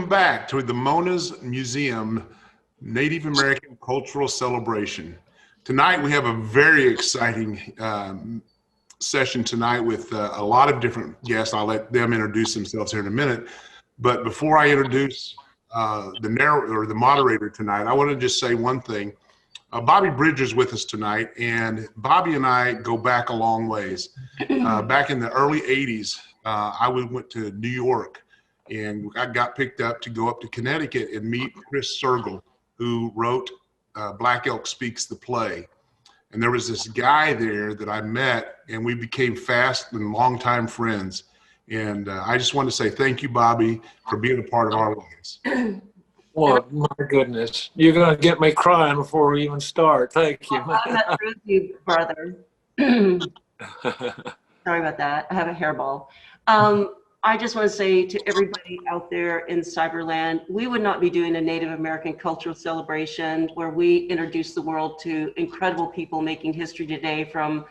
Welcome back to the MONAH's Museum Native American Cultural Celebration. Tonight we have a very exciting session tonight with a lot of different guests. I'll let them introduce themselves here in a minute. But before I introduce the moderator tonight, I want to just say one thing. Bobby Bridger's with us tonight, and Bobby and I go back a long ways. Back in the early 80s, I went to New York, and I got picked up to go up to Connecticut and meet Chris Sergel, who wrote Black Elk Speaks the play. And there was this guy there that I met, and we became fast and longtime friends. And I just want to say thank you, Bobby, for being a part of our lives. Well, my goodness. You're going to get me crying before we even start. Thank you. I'm not with you, brother. Sorry about that. I have a hairball. I just want to say to everybody out there in Cyberland, we would not be doing a Native American cultural celebration where we introduce the world to incredible people making history today, from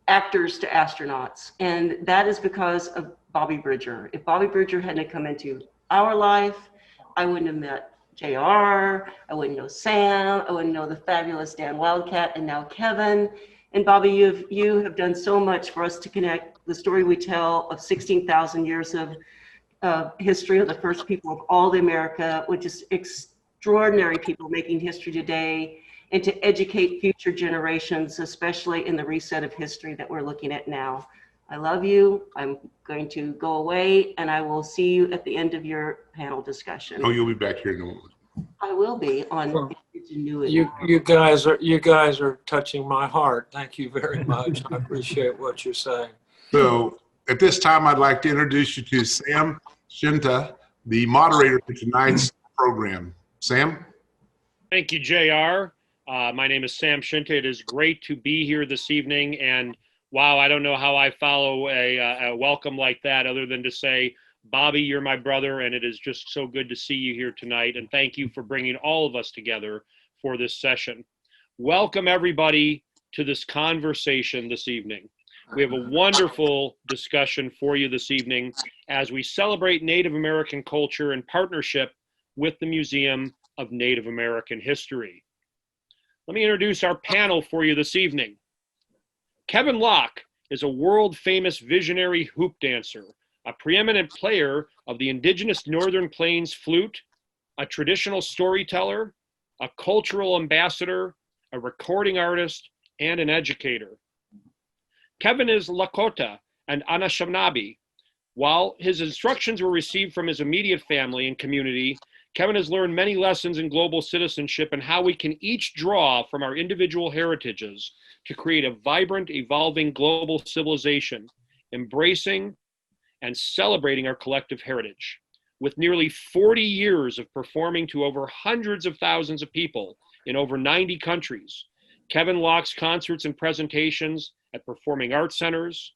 actors to astronauts. And that is because of Bobby Bridger. If Bobby Bridger hadn't come into our life, I wouldn't have met JR, I wouldn't know Sam, I wouldn't know the fabulous Dan Wildcat, and now Kevin. And Bobby, you have done so much for us to connect the story we tell of 16,000 years of history of the first people of all the America, which is extraordinary people making history today, and to educate future generations, especially in the reset of history that we're looking at now. I love you. I'm going to go away, and I will see you at the end of your panel discussion. Oh, you'll be back here in a moment. I will be on Indigenuity. You guys are touching my heart. Thank you very much. I appreciate what you're saying. So at this time, I'd like to introduce you to Sam Shinta, the moderator for tonight's program. Sam? Thank you, JR. My name is Sam Shinta. It is great to be here this evening. And wow, I don't know how I follow a welcome like that other than to say, Bobby, you're my brother, and it is just so good to see you here tonight. And thank you for bringing all of us together for this session. Welcome, everybody, to this conversation this evening. We have a wonderful discussion for you this evening as we celebrate Native American culture in partnership with the Museum of Native American History. Let me introduce our panel for you this evening. Kevin Locke is a world-famous visionary hoop dancer, a preeminent player of the indigenous Northern Plains flute, a traditional storyteller, a cultural ambassador, a recording artist, and an educator. Kevin is Lakota and Anishinaabe. While his instructions were received from his immediate family and community, Kevin has learned many lessons in global citizenship and how we can each draw from our individual heritages to create a vibrant, evolving global civilization, embracing and celebrating our collective heritage. With nearly 40 years of performing to over hundreds of thousands of people in over 90 countries, Kevin Locke's concerts and presentations at performing arts centers,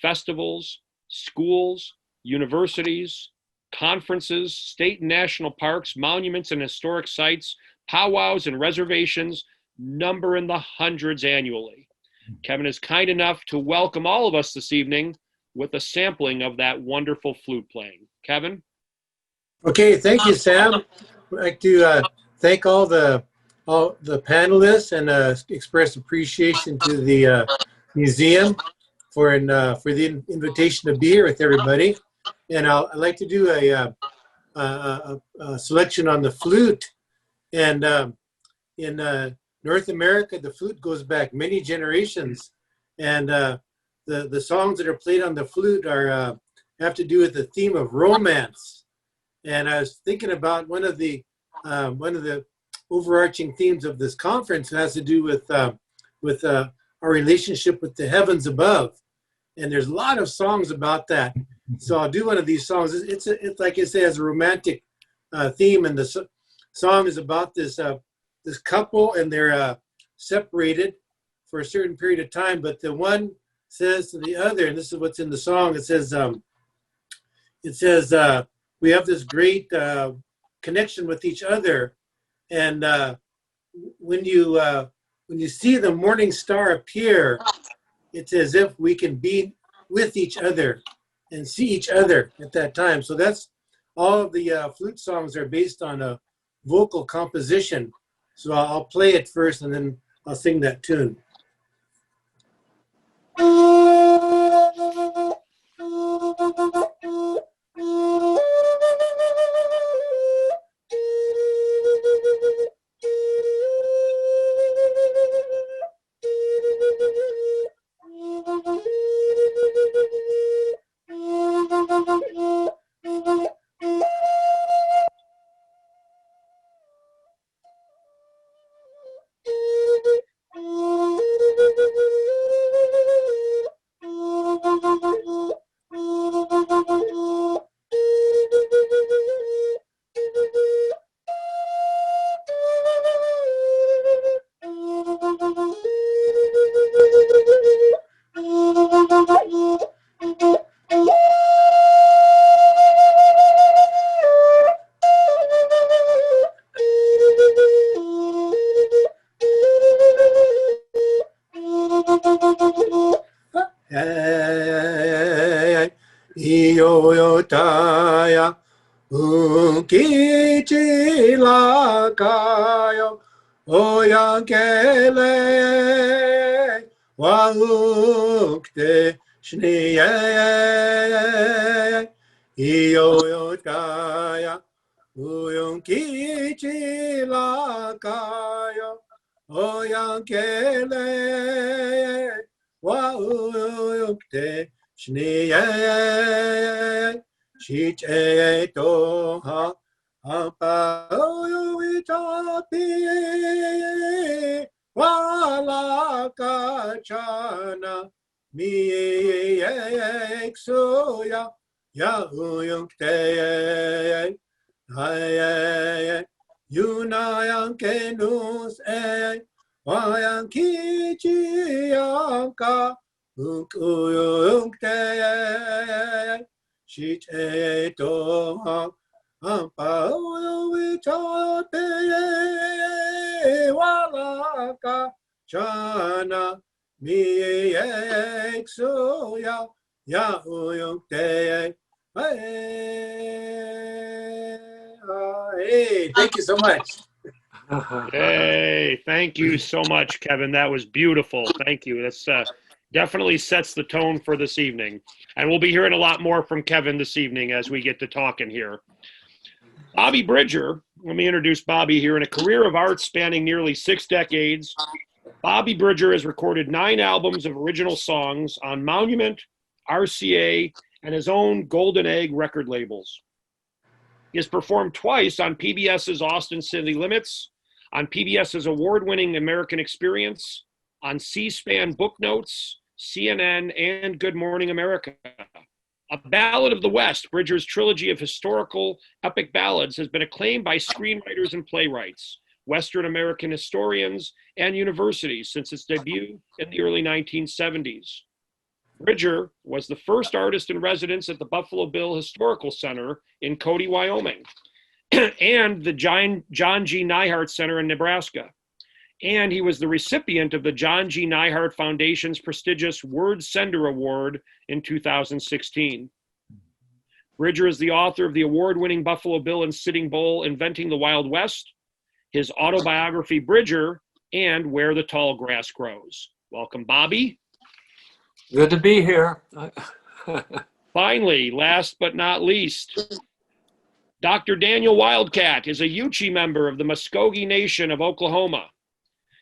festivals, schools, universities, conferences, state and national parks, monuments and historic sites, powwows and reservations number in the hundreds annually. Kevin is kind enough to welcome all of us this evening with a sampling of that wonderful flute playing. Kevin? Okay, thank you, Sam. I'd like to thank all the panelists and express appreciation to the museum for the invitation to be here with everybody. And I'd like to do a selection on the flute. And in North America, the flute goes back many generations. And the songs that are played on the flute are have to do with the theme of romance. And I was thinking about one of the overarching themes of this conference has to do with our relationship with the heavens above. And there's a lot of songs about that. So I'll do one of these songs. It's like I say, has a romantic theme, and the song is about this couple, and they're separated for a certain period of time. But the one says to the other, and this is what's in the song. It says we have this great connection with each other, and when you see the morning star appear, it's as if we can be with each other and see each other at that time. So that's all of the flute songs are based on a vocal composition. So I'll play it first and then I'll sing that tune. Iyotaya Ukichilakayo Oyankele Waukte Shniye Iyotaya Ukichilakayo Oyankele Waukte Shniye Shichetoha Apaoyuitapi Walakachana Miexoya Yauyunkte Yunayankenus Wayankichiyanka Ukuyunkte Shichetoha Ampaoyuitape Walaka Chana Miexoya Yauyunkte. Hey, thank you so much. Hey, thank you so much, Kevin. That was beautiful. Thank you. That's definitely sets the tone for this evening. And we'll be hearing a lot more from Kevin this evening as we get to talking here. Bobby Bridger, let me introduce Bobby here. In a career of art spanning nearly 6 decades, Bobby Bridger has recorded 9 albums of original songs on Monument, RCA, and his own Golden Egg record labels. He has performed twice on PBS's Austin City Limits, on PBS's award-winning American Experience, on C-SPAN Book Notes, CNN, and Good Morning America. A Ballad of the West, Bridger's trilogy of historical epic ballads, has been acclaimed by screenwriters and playwrights, Western American historians, and universities since its debut in the early 1970s. Bridger was the first artist in residence at the Buffalo Bill Historical Center in Cody, Wyoming, and the John G. Neihart Center in Nebraska. And he was the recipient of the John G. Neihart Foundation's prestigious Word Sender Award in 2016. Bridger is the author of the award-winning Buffalo Bill and Sitting Bull, Inventing the Wild West, his autobiography, Bridger, and Where the Tall Grass Grows. Welcome, Bobby. Good to be here. Finally, last but not least, Dr. Daniel Wildcat is a Yuchi member of the Cherokee Nation of Oklahoma.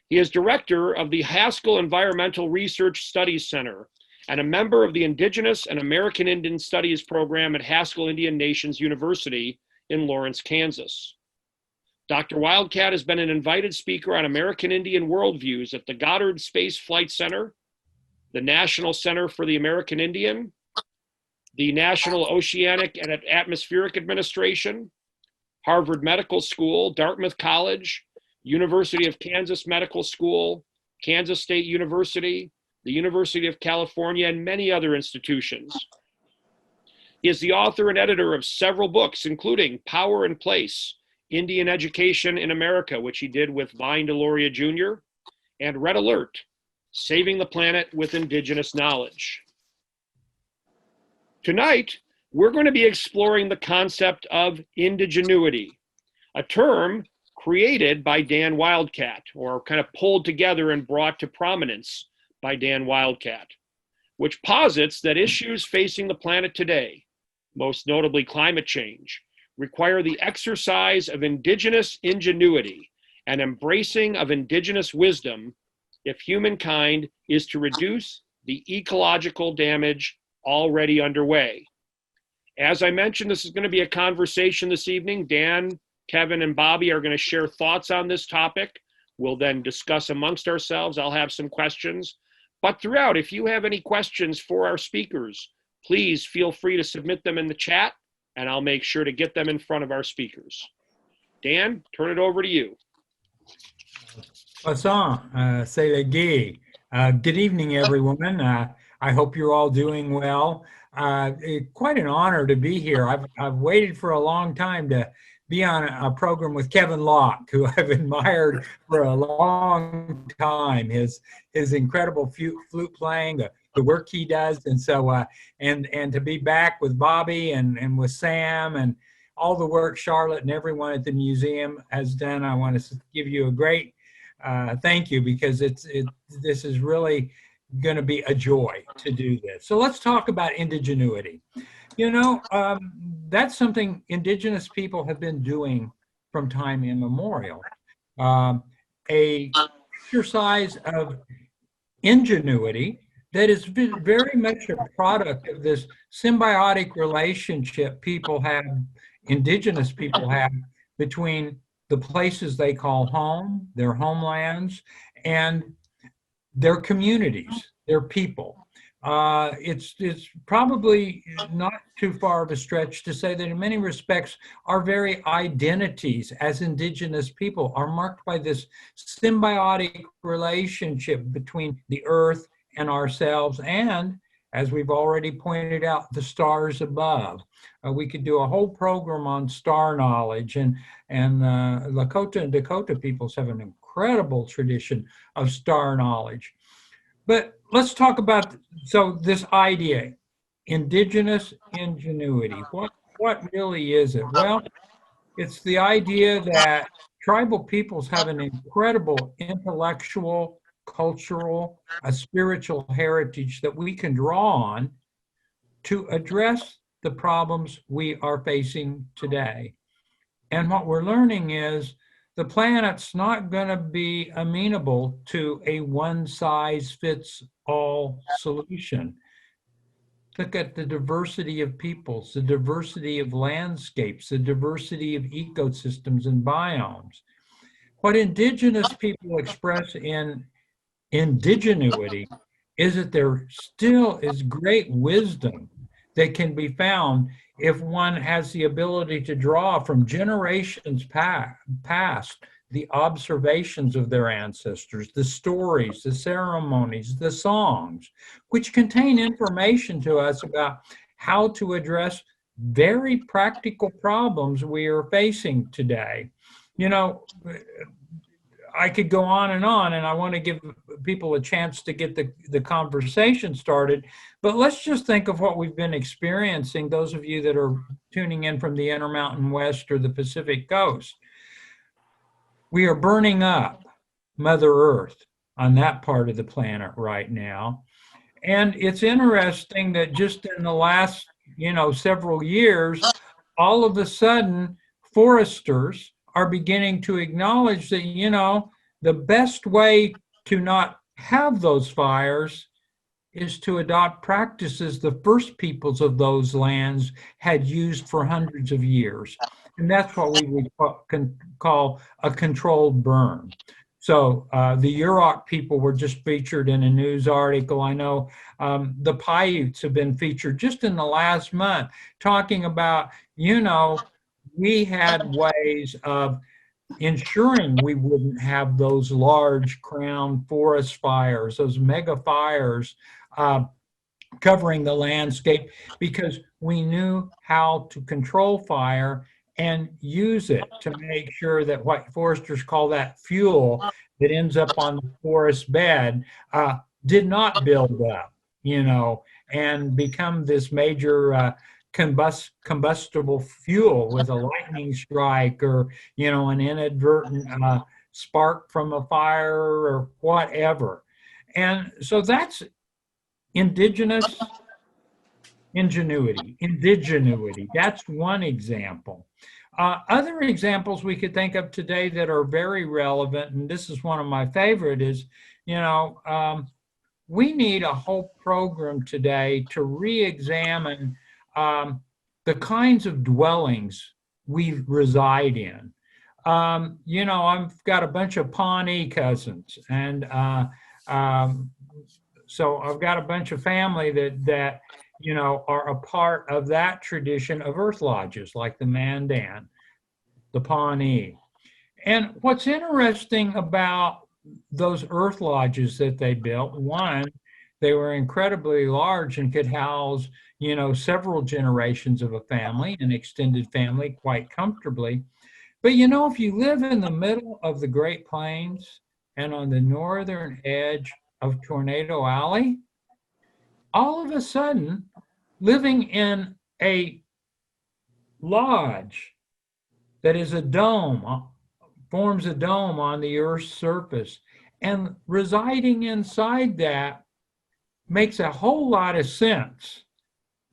He is director of the Haskell Environmental Research Studies Center and a member of the Indigenous and American Indian Studies program at Haskell Indian Nations University in Lawrence, Kansas. Dr. Wildcat has been an invited speaker on American Indian worldviews at the Goddard Space Flight Center, the National Center for the American Indian, the National Oceanic and Atmospheric Administration, Harvard Medical School, Dartmouth College, University of Kansas Medical School, Kansas State University, the University of California, and many other institutions. He is the author and editor of several books, including Power and Place, Indian Education in America, which he did with Vine Deloria Jr., and Red Alert, Saving the Planet with Indigenous Knowledge. Tonight, we're going to be exploring the concept of indigenuity, a term created by Dan Wildcat, or kind of pulled together and brought to prominence by Dan Wildcat, which posits that issues facing the planet today, most notably climate change, require the exercise of indigenous ingenuity and embracing of indigenous wisdom if humankind is to reduce the ecological damage already underway. As I mentioned, this is going to be a conversation this evening. Dan, Kevin, and Bobby are going to share thoughts on this topic. We'll then discuss amongst ourselves. I'll have some questions. But throughout, if you have any questions for our speakers, please feel free to submit them in the chat, and I'll make sure to get them in front of our speakers. Dan, turn it over to you. C'est le gay. Good evening, everyone. I hope you're all doing well. Quite an honor to be here. I've waited for a long time to be on a program with Kevin Locke, who I've admired for a long time. His incredible flute playing, the work he does, and so and to be back with Bobby and with Sam and all the work Charlotte and everyone at the museum has done. I want to give you a great thank you, because this is really going to be a joy to do this. So let's talk about indigenuity. You know, that's something indigenous people have been doing from time immemorial. A exercise of ingenuity that is very much a product of this symbiotic relationship people have, indigenous people have, between the places they call home, their homelands, and their communities, their people. It's probably not too far of a stretch to say that in many respects, our very identities as indigenous people are marked by this symbiotic relationship between the earth and ourselves, and, as we've already pointed out, the stars above. We could do a whole program on star knowledge, and Lakota and Dakota peoples have an incredible tradition of star knowledge. But let's talk about, so this idea, indigenous ingenuity. What really is it? Well, it's the idea that tribal peoples have an incredible intellectual, cultural, spiritual heritage that we can draw on to address the problems we are facing today. And what we're learning is the planet's not going to be amenable to a one-size-fits-all solution. Look at the diversity of peoples, the diversity of landscapes, the diversity of ecosystems and biomes. What indigenous people express in indigenuity is that there still is great wisdom that can be found if one has the ability to draw from generations past the observations of their ancestors, the stories, the ceremonies, the songs, which contain information to us about how to address very practical problems we are facing today. You know, I could go on, and I want to give people a chance to get the conversation started. But let's just think of what we've been experiencing, those of you that are tuning in from the Intermountain West or the Pacific Coast. We are burning up Mother Earth on that part of the planet right now. And it's interesting that just in the last, several years, all of a sudden, foresters are beginning to acknowledge that, the best way to not have those fires is to adopt practices the first peoples of those lands had used for hundreds of years. And that's what we would call a controlled burn. So the Yurok people were just featured in a news article. I know the Paiutes have been featured just in the last month, talking about, we had ways of ensuring we wouldn't have those large crown forest fires, those mega fires covering the landscape, because we knew how to control fire and use it to make sure that what foresters call that fuel that ends up on the forest bed did not build up, and become this major combustible fuel with a lightning strike, or an inadvertent spark from a fire or whatever. And so that's indigenous indigenuity. That's one example. Other examples we could think of today that are very relevant, and this is one of my favorite, is, we need a whole program today to re-examine the kinds of dwellings we reside in. I've got a bunch of Pawnee cousins, and so I've got a bunch of family that are a part of that tradition of earth lodges, like the Mandan, the Pawnee. And what's interesting about those earth lodges that they built, one, they were incredibly large and could house, several generations of a family, an extended family, quite comfortably. But if you live in the middle of the Great Plains and on the northern edge of Tornado Alley, all of a sudden, living in a lodge that is a dome, forms a dome on the Earth's surface, and residing inside that makes a whole lot of sense.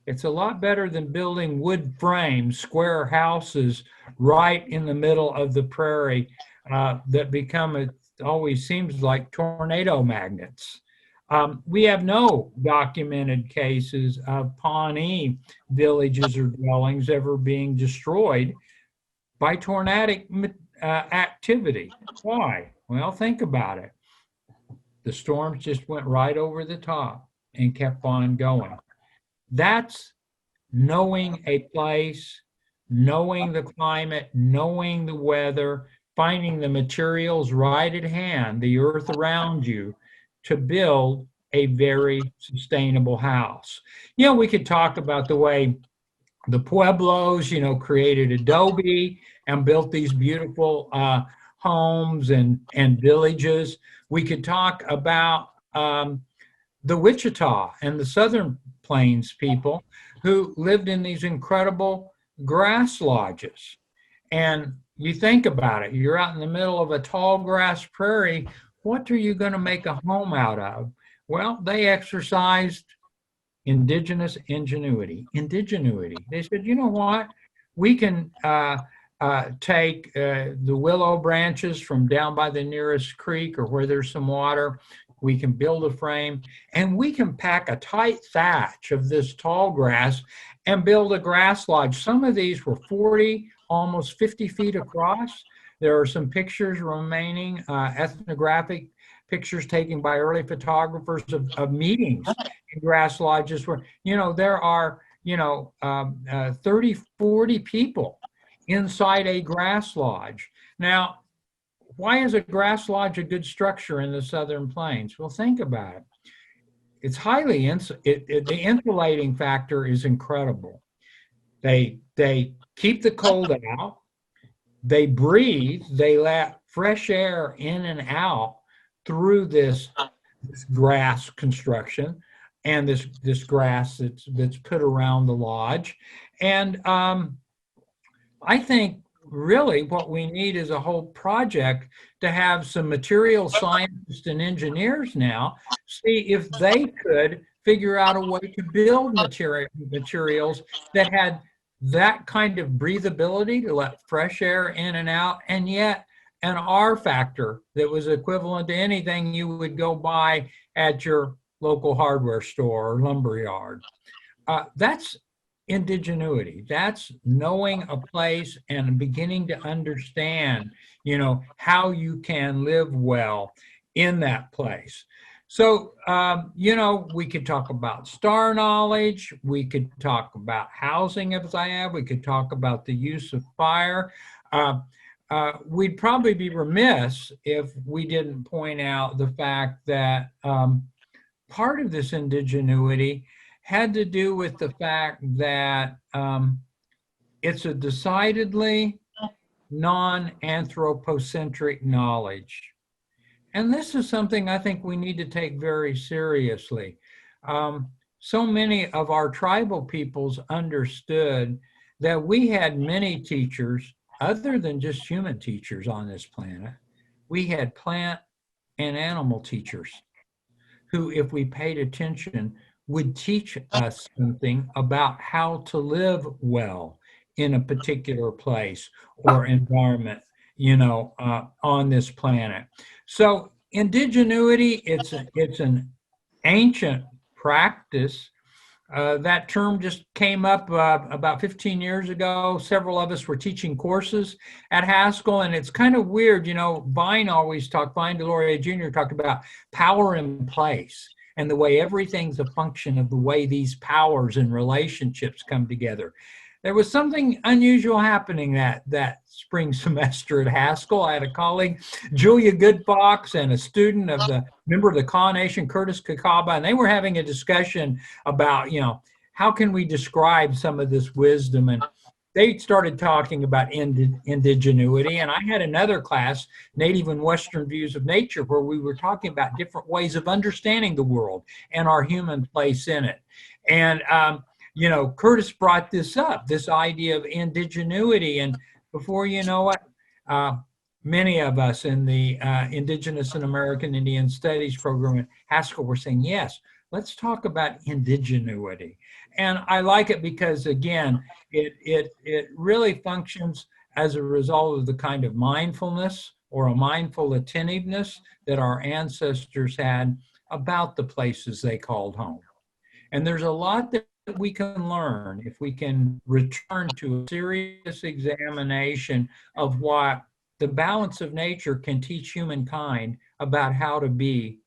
It's a lot better than building wood frame, square houses right in the middle of the prairie that become, it always seems like, tornado magnets. We have no documented cases of Pawnee villages or dwellings ever being destroyed by tornadic activity. Why? Well, think about it. The storms just went right over the top and kept on going. That's knowing a place, knowing the climate, knowing the weather, finding the materials right at hand, the earth around you, to build a very sustainable house. We could talk about the way the Pueblos, created adobe and built these beautiful homes and villages. We could talk about the Wichita and the Southern Plains people who lived in these incredible grass lodges. And you think about it, you're out in the middle of a tall grass prairie. What are you going to make a home out of? Well, they exercised indigenous ingenuity. They said, you know what? We can take the willow branches from down by the nearest creek or where there's some water. We can build a frame, and we can pack a tight thatch of this tall grass and build a grass lodge. Some of these were 40, almost 50 feet across. There are some pictures remaining, ethnographic pictures taken by early photographers of meetings in grass lodges where, there are, 30, 40 people inside a grass lodge. Now, why is a grass lodge a good structure in the Southern Plains? Well, think about it. It's highly, the insulating factor is incredible. They keep the cold out. They breathe. They let fresh air in and out through this grass construction and this grass that's put around the lodge. And I think really what we need is a whole project to have some material scientists and engineers now see if they could figure out a way to build materials that had that kind of breathability to let fresh air in and out, and yet an R factor that was equivalent to anything you would go buy at your local hardware store or lumberyard. That's indigenuity. That's knowing a place and beginning to understand, how you can live well in that place. So, we could talk about star knowledge. We could talk about housing, as I have. We could talk about the use of fire. We'd probably be remiss if we didn't point out the fact that part of this indigenuity had to do with the fact that it's a decidedly non-anthropocentric knowledge. And this is something I think we need to take very seriously. so many of our tribal peoples understood that we had many teachers other than just human teachers on this planet. We had plant and animal teachers who, if we paid attention, would teach us something about how to live well in a particular place or environment, on this planet. So indigenuity, it's an ancient practice. That term just came up about 15 years ago. Several of us were teaching courses at Haskell, and it's kind of weird. Vine Deloria Jr. talked about power in place and the way everything's a function of the way these powers and relationships come together. There was something unusual happening that spring semester at Haskell. I had a colleague, Julia Goodfox, and a member of the Kaw Nation, Curtis Kakaba, and they were having a discussion about, how can we describe some of this wisdom? And they started talking about indigenuity. And I had another class, Native and Western Views of Nature, where we were talking about different ways of understanding the world and our human place in it. And, Curtis brought this up, this idea of indigenuity. And before you know it, many of us in the Indigenous and American Indian Studies program at Haskell were saying, yes, let's talk about indigenuity. And I like it because, again, it really functions as a result of the kind of mindfulness or a mindful attentiveness that our ancestors had about the places they called home. And there's a lot that we can learn if we can return to a serious examination of what the balance of nature can teach humankind about how to be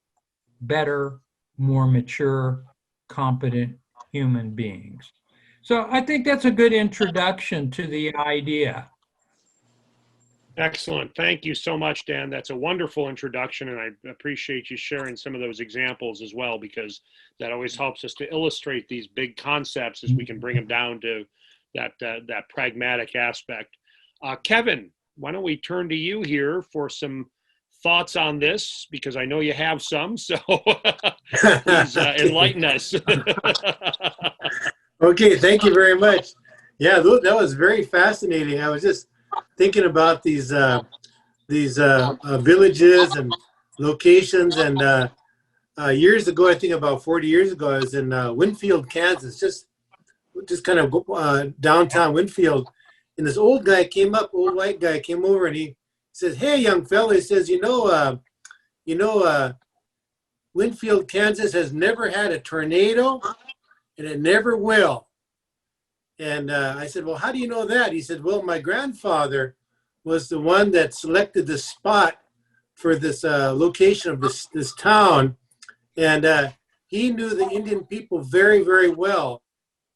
better, more mature, competent human beings. So I think that's a good introduction to the idea. Excellent. Thank you so much, Dan. That's a wonderful introduction, and I appreciate you sharing some of those examples as well, because that always helps us to illustrate these big concepts as we can bring them down to that pragmatic aspect. Kevin, why don't we turn to you here for some thoughts on this, because I know you have some, so please enlighten us. Okay, thank you very much. Yeah, that was very fascinating. I was just thinking about these villages and locations, and years ago, I think about 40 years ago, I was in Winfield, Kansas, just kind of downtown Winfield, and this old white guy came over, and he says, "Hey, young fella," he says, Winfield, Kansas has never had a tornado, and it never will. And I said, "Well, how do you know that?" He said, "Well, my grandfather was the one that selected the spot for this location of this town, and he knew the Indian people very, very well,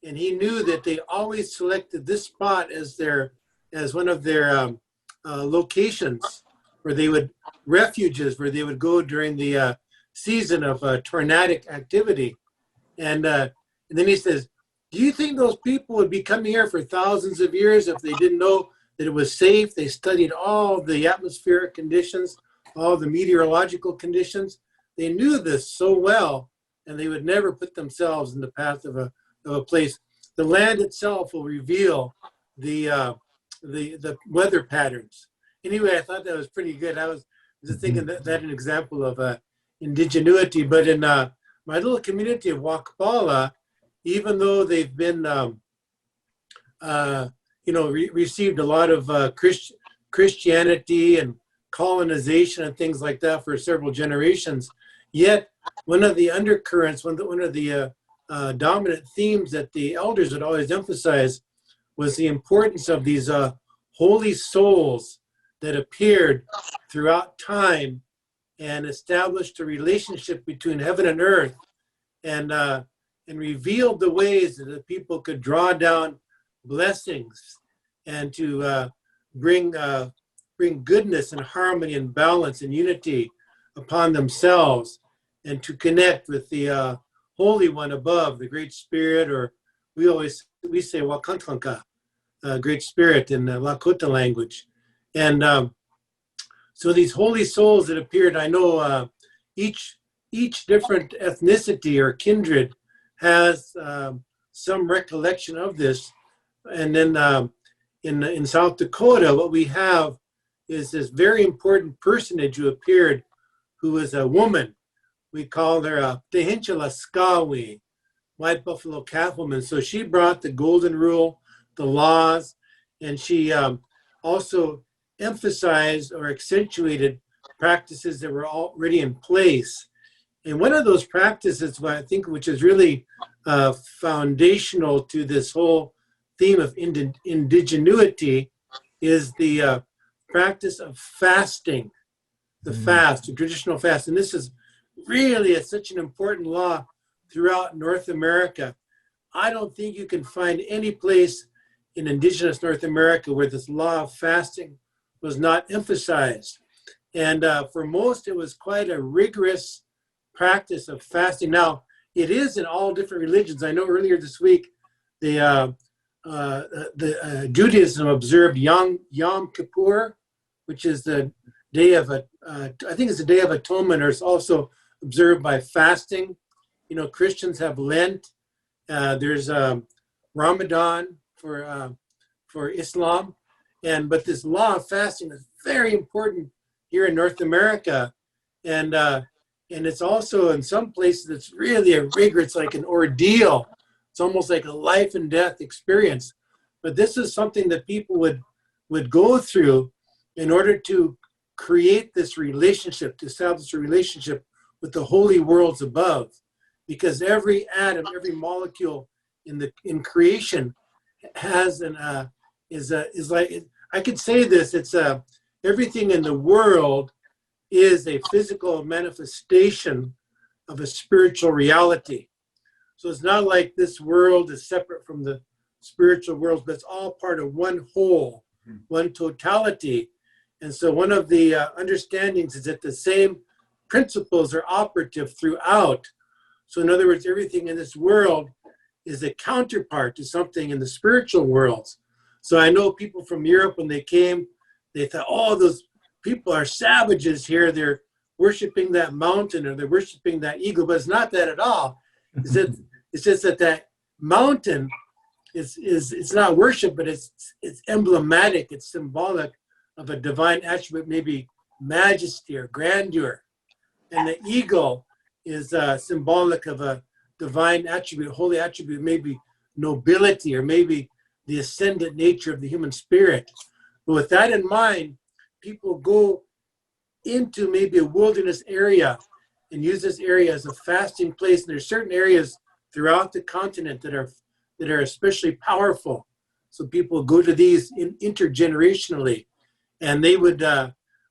and he knew that they always selected this spot as one of their locations where they would refuges where they would go during the season of tornadic activity." And then he says, "Do you think those people would be coming here for thousands of years if they didn't know that it was safe?" They studied all the atmospheric conditions, all the meteorological conditions. They knew this so well, and they would never put themselves in the path of a place. The land itself will reveal the weather patterns. Anyway, I thought that was pretty good. I was just thinking that an example of indigenuity. But in my little community of Wakpala, even though they've been, received a lot of Christianity and colonization and things like that for several generations, yet one of the undercurrents, one of the dominant themes that the elders would always emphasize was the importance of these holy souls that appeared throughout time and established a relationship between heaven and earth, and revealed the ways that the people could draw down blessings and to bring goodness and harmony and balance and unity upon themselves, and to connect with the Holy One above, the Great Spirit, or we say Wakantanka, Great Spirit in the Lakota language. And so these holy souls that appeared, I know each different ethnicity or kindred has some recollection of this. And then in South Dakota, what we have is this very important personage who appeared, who was a woman. We call her Tehinchila Skawi, White Buffalo Calf woman. So she brought the golden rule, the laws, and she also emphasized or accentuated practices that were already in place. And one of those practices, I think, which is really foundational to this whole theme of indigenuity, is the practice of fasting, the fast, the traditional fast. And this is really such an important law throughout North America. I don't think you can find any place in indigenous North America where this law of fasting was not emphasized. And for most, it was quite a rigorous practice of fasting. Now, it is in all different religions. I know earlier this week, the Judaism observed Yom Kippur, which is the day of, I think it's the Day of Atonement, or it's also observed by fasting. You know, Christians have Lent. There's Ramadan for Islam. But this law of fasting is very important here in North America. And it's also in some places, it's really a rigor. It's like an ordeal. It's almost like a life and death experience. But this is something that people would go through in order to create this relationship, to establish a relationship with the holy worlds above. Because every atom, every molecule in creation has is like, I could say this, it's everything in the world is a physical manifestation of a spiritual reality. So it's not like this world is separate from the spiritual world, but it's all part of one whole, one totality. And so one of the understandings is that the same principles are operative throughout. So in other words, everything in this world is a counterpart to something in the spiritual worlds. So I know people from Europe, when they came, they thought, oh, those people are savages here. They're worshiping that mountain, or they're worshiping that eagle, but it's not that at all. It's just that mountain it's not worship, but it's emblematic. It's symbolic of a divine attribute, maybe majesty or grandeur. And the eagle is symbolic of a divine attribute, holy attribute, maybe nobility, or maybe the ascendant nature of the human spirit. But with that in mind, people go into maybe a wilderness area and use this area as a fasting place. And there's certain areas throughout the continent that are especially powerful. So people go to these intergenerationally, and they would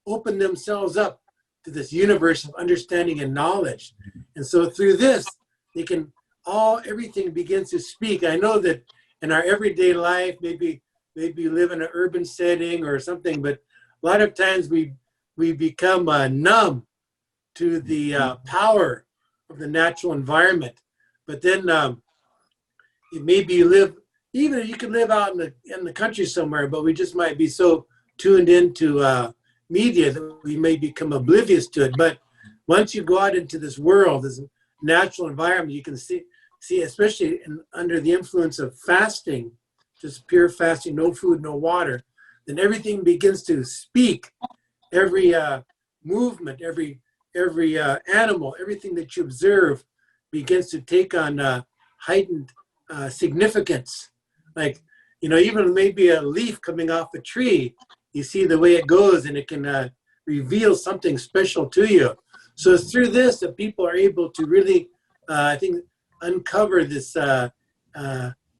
open themselves up to this universe of understanding and knowledge. And so through this, they can everything begins to speak. I know that in our everyday life, maybe you live in an urban setting or something, but a lot of times we become numb to the power of the natural environment. But then maybe you live, even you could live out in the country somewhere, but we just might be so tuned into media that we may become oblivious to it. But once you go out into this world, this natural environment, you can see especially under the influence of fasting, just pure fasting, no food, no water, then everything begins to speak. Every movement, every animal, everything that you observe begins to take on heightened significance. Like, even maybe a leaf coming off a tree, you see the way it goes, and it can reveal something special to you. So it's through this that people are able to really, I think, uncover this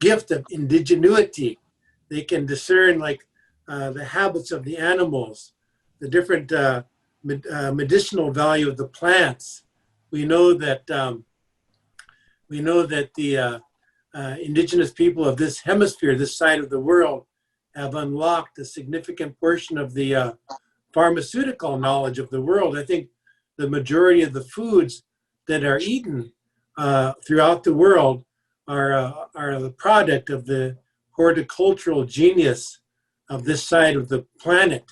gift of indigenuity. They can discern the habits of the animals, the different medicinal value of the plants. We know that the indigenous people of this hemisphere, this side of the world, have unlocked a significant portion of the pharmaceutical knowledge of the world. I think the majority of the foods that are eaten throughout the world are the product of the horticultural genius of this side of the planet.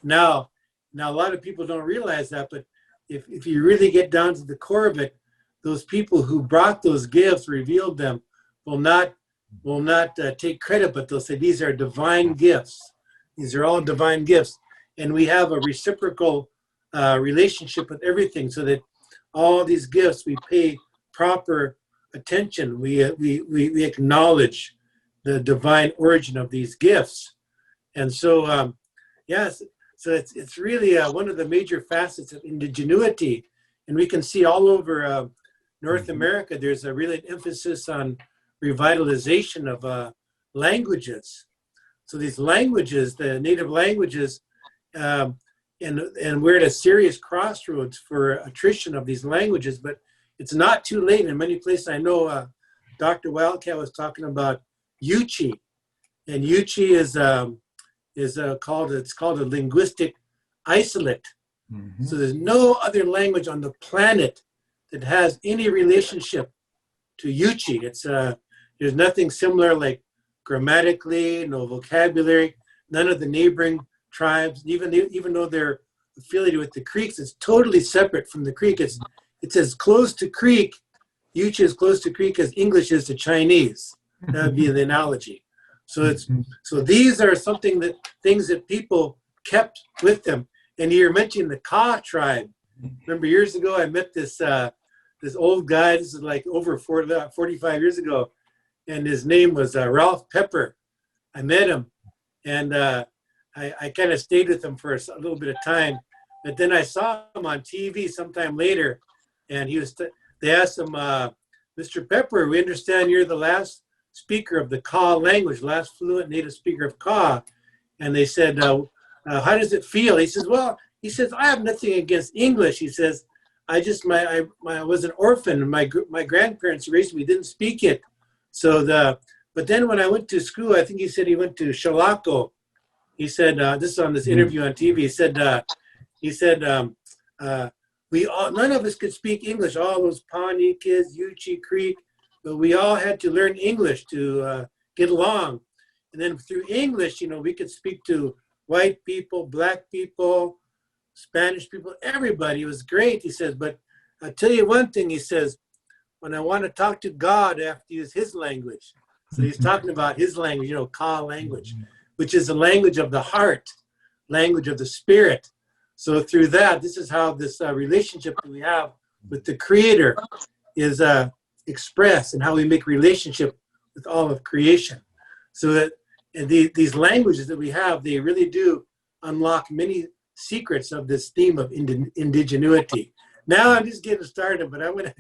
Now a lot of people don't realize that, but if you really get down to the core of it, those people who brought those gifts, revealed them, will not take credit, but they'll say these are divine gifts. These are all divine gifts, and we have a reciprocal relationship with everything, so that all these gifts we pay proper attention. We acknowledge the divine origin of these gifts, and so yes, so it's really one of the major facets of indigenuity, and we can see all over North America. There's a really emphasis on revitalization of languages. So these languages, the native languages, and we're at a serious crossroads for attrition of these languages, but it's not too late. In many places, I know Dr. Wildcat was talking about Yuchi, and Yuchi is called a linguistic isolate. Mhm. So there's no other language on the planet that has any relationship to Yuchi. It's there's nothing similar, like grammatically, no vocabulary. None of the neighboring tribes, even though they're affiliated with the Creeks, it's totally separate from the Creek. It's as close to Creek, Yuchi is close to Creek as English is to Chinese. That would be the analogy. So these are things that people kept with them. And you're mentioning the Ka tribe. Remember years ago, I met this old guy. This is like over 45 years ago, and his name was Ralph Pepper. I met him, and I kind of stayed with him for a little bit of time. But then I saw him on TV sometime later, and they asked him, Mr. Pepper, we understand you're the last speaker of the Ka language, last fluent native speaker of Ka. And they said, how does it feel? He says, well, I have nothing against English. He says, I was an orphan, and my grandparents raised me, didn't speak it. But then when I went to school, I think he said he went to Shalako. He said, this is on this interview on TV. He said, none of us could speak English, all those Pawnee kids, Yuchi Creek, but we all had to learn English to get along. And then through English, we could speak to white people, black people, Spanish people, everybody. It was great, he says. But I'll tell you one thing, he says, when I want to talk to God, I have to use his language. So he's talking about his language, Ka language, which is the language of the heart, language of the spirit. So through that, this is how this relationship that we have with the Creator is expressed, and how we make relationship with all of creation. So that these languages that we have, they really do unlock many secrets of this theme of indigenuity. Now I'm just getting started, but I'm gonna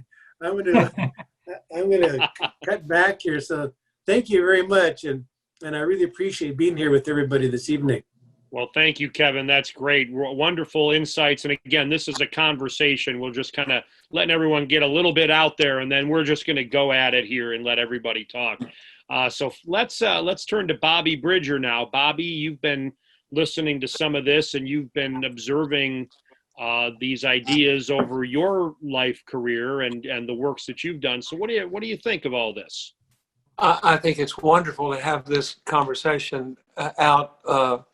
cut back here. So thank you very much, and I really appreciate being here with everybody this evening. Well, thank you, Kevin. That's great. Wonderful insights. And again, this is a conversation. We're just kind of letting everyone get a little bit out there, and then we're just going to go at it here and let everybody talk. So let's turn to Bobby Bridger now. Bobby, you've been listening to some of this, and you've been observing these ideas over your life career and the works that you've done. So what do you think of all this? I think it's wonderful to have this conversation out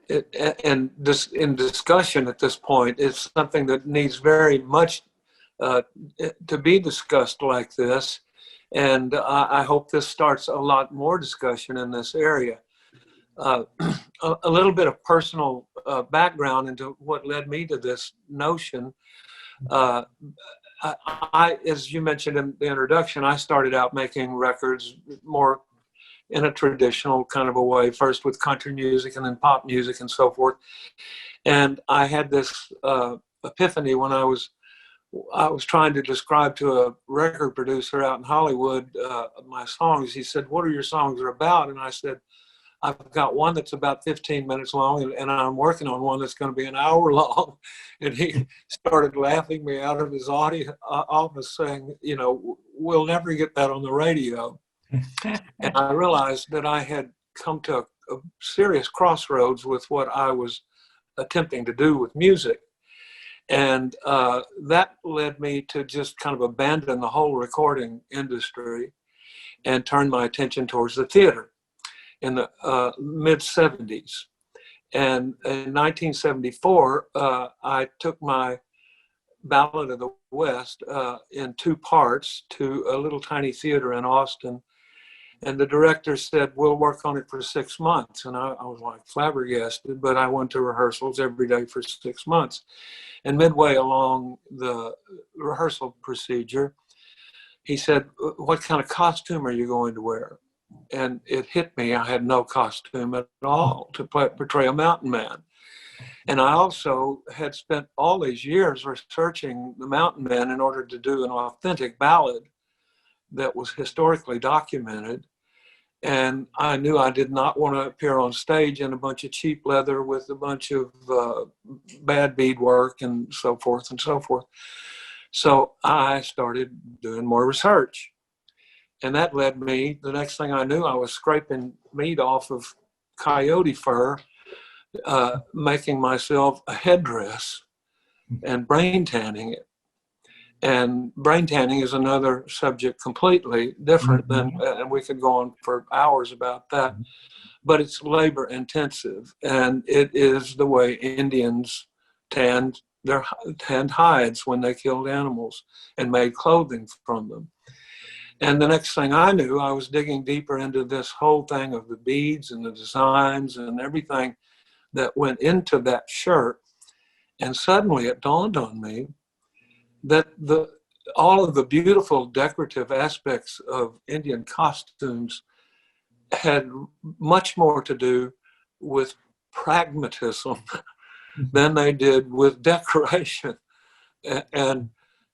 in discussion at this point. It's something that needs very much to be discussed like this. And I hope this starts a lot more discussion in this area. A little bit of personal background into what led me to this notion. I, as you mentioned in the introduction, I started out making records more in a traditional kind of a way, first with country music and then pop music and so forth. And I had this epiphany when I was trying to describe to a record producer out in Hollywood my songs. He said, "What are your songs about?" And I said, "I've got one that's about 15 minutes long, and I'm working on one that's going to be an hour long." And he started laughing me out of his office, saying, "We'll never get that on the radio." And I realized that I had come to a serious crossroads with what I was attempting to do with music. And that led me to just kind of abandon the whole recording industry and turn my attention towards the theater in the mid-'70s. And in 1974, I took my Ballad of the West in 2 parts to a little tiny theater in Austin. And the director said, we'll work on it for 6 months. And I was like flabbergasted, but I went to rehearsals every day for 6 months. And midway along the rehearsal procedure, he said, what kind of costume are you going to wear? And it hit me. I had no costume at all to portray a mountain man. And I also had spent all these years researching the mountain man in order to do an authentic ballad that was historically documented. And I knew I did not want to appear on stage in a bunch of cheap leather with a bunch of bad beadwork and so forth and so forth. So I started doing more research. And that led me, the next thing I knew, I was scraping meat off of coyote fur, making myself a headdress and brain tanning it. And brain tanning is another subject completely different than, and we could go on for hours about that, but it's labor intensive. And it is the way Indians tanned hides when they killed animals and made clothing from them. And the next thing I knew, I was digging deeper into this whole thing of the beads and the designs and everything that went into that shirt. And suddenly it dawned on me that all of the beautiful decorative aspects of Indian costumes had much more to do with pragmatism than they did with decoration. And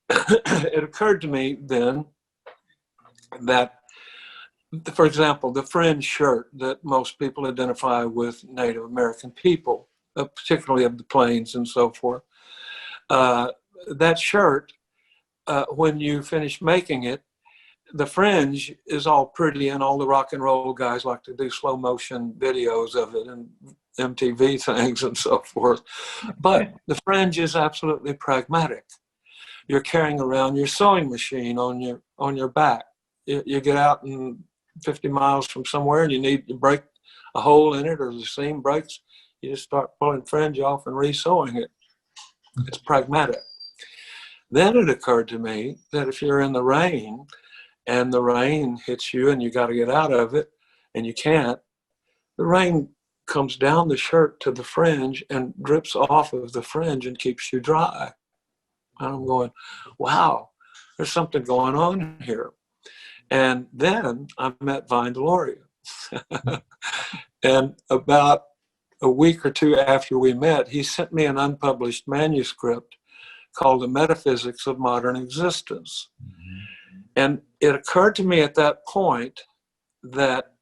it occurred to me then that, for example, the fringe shirt that most people identify with Native American people, particularly of the plains and so forth, that shirt, when you finish making it, the fringe is all pretty, and all the rock and roll guys like to do slow motion videos of it and MTV things and so forth. But the fringe is absolutely pragmatic. You're carrying around your sewing machine on your back. You get out and 50 miles from somewhere and you need to break a hole in it, or the seam breaks, you just start pulling fringe off and re-sewing it. It's pragmatic. Then it occurred to me that if you're in the rain and the rain hits you and you got to get out of it and you can't, the rain comes down the shirt to the fringe and drips off of the fringe and keeps you dry. And I'm going, wow, there's something going on here. And then I met Vine Deloria. And about a week or two after we met, he sent me an unpublished manuscript called The Metaphysics of Modern Existence. And it occurred to me at that point that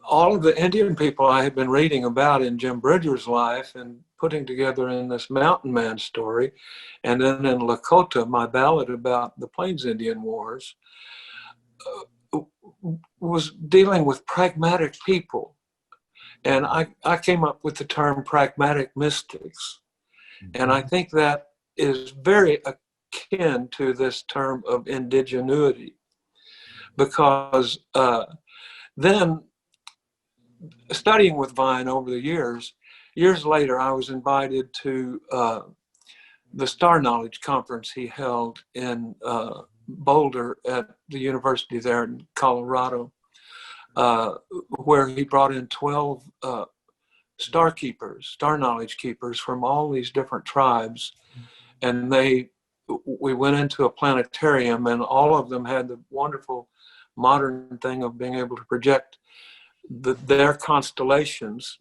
all of the Indian people I had been reading about in Jim Bridger's life and putting together in this Mountain Man story, and then in Lakota, my ballad about the Plains Indian Wars, was dealing with pragmatic people. And I came up with the term pragmatic mystics. And I think that is very akin to this term of indigenuity, because then studying with Vine over the years later, I was invited to the Star Knowledge Conference he held in Boulder at the university there in Colorado, where he brought in 12 star knowledge keepers from all these different tribes. And we went into a planetarium, and all of them had the wonderful modern thing of being able to project their constellations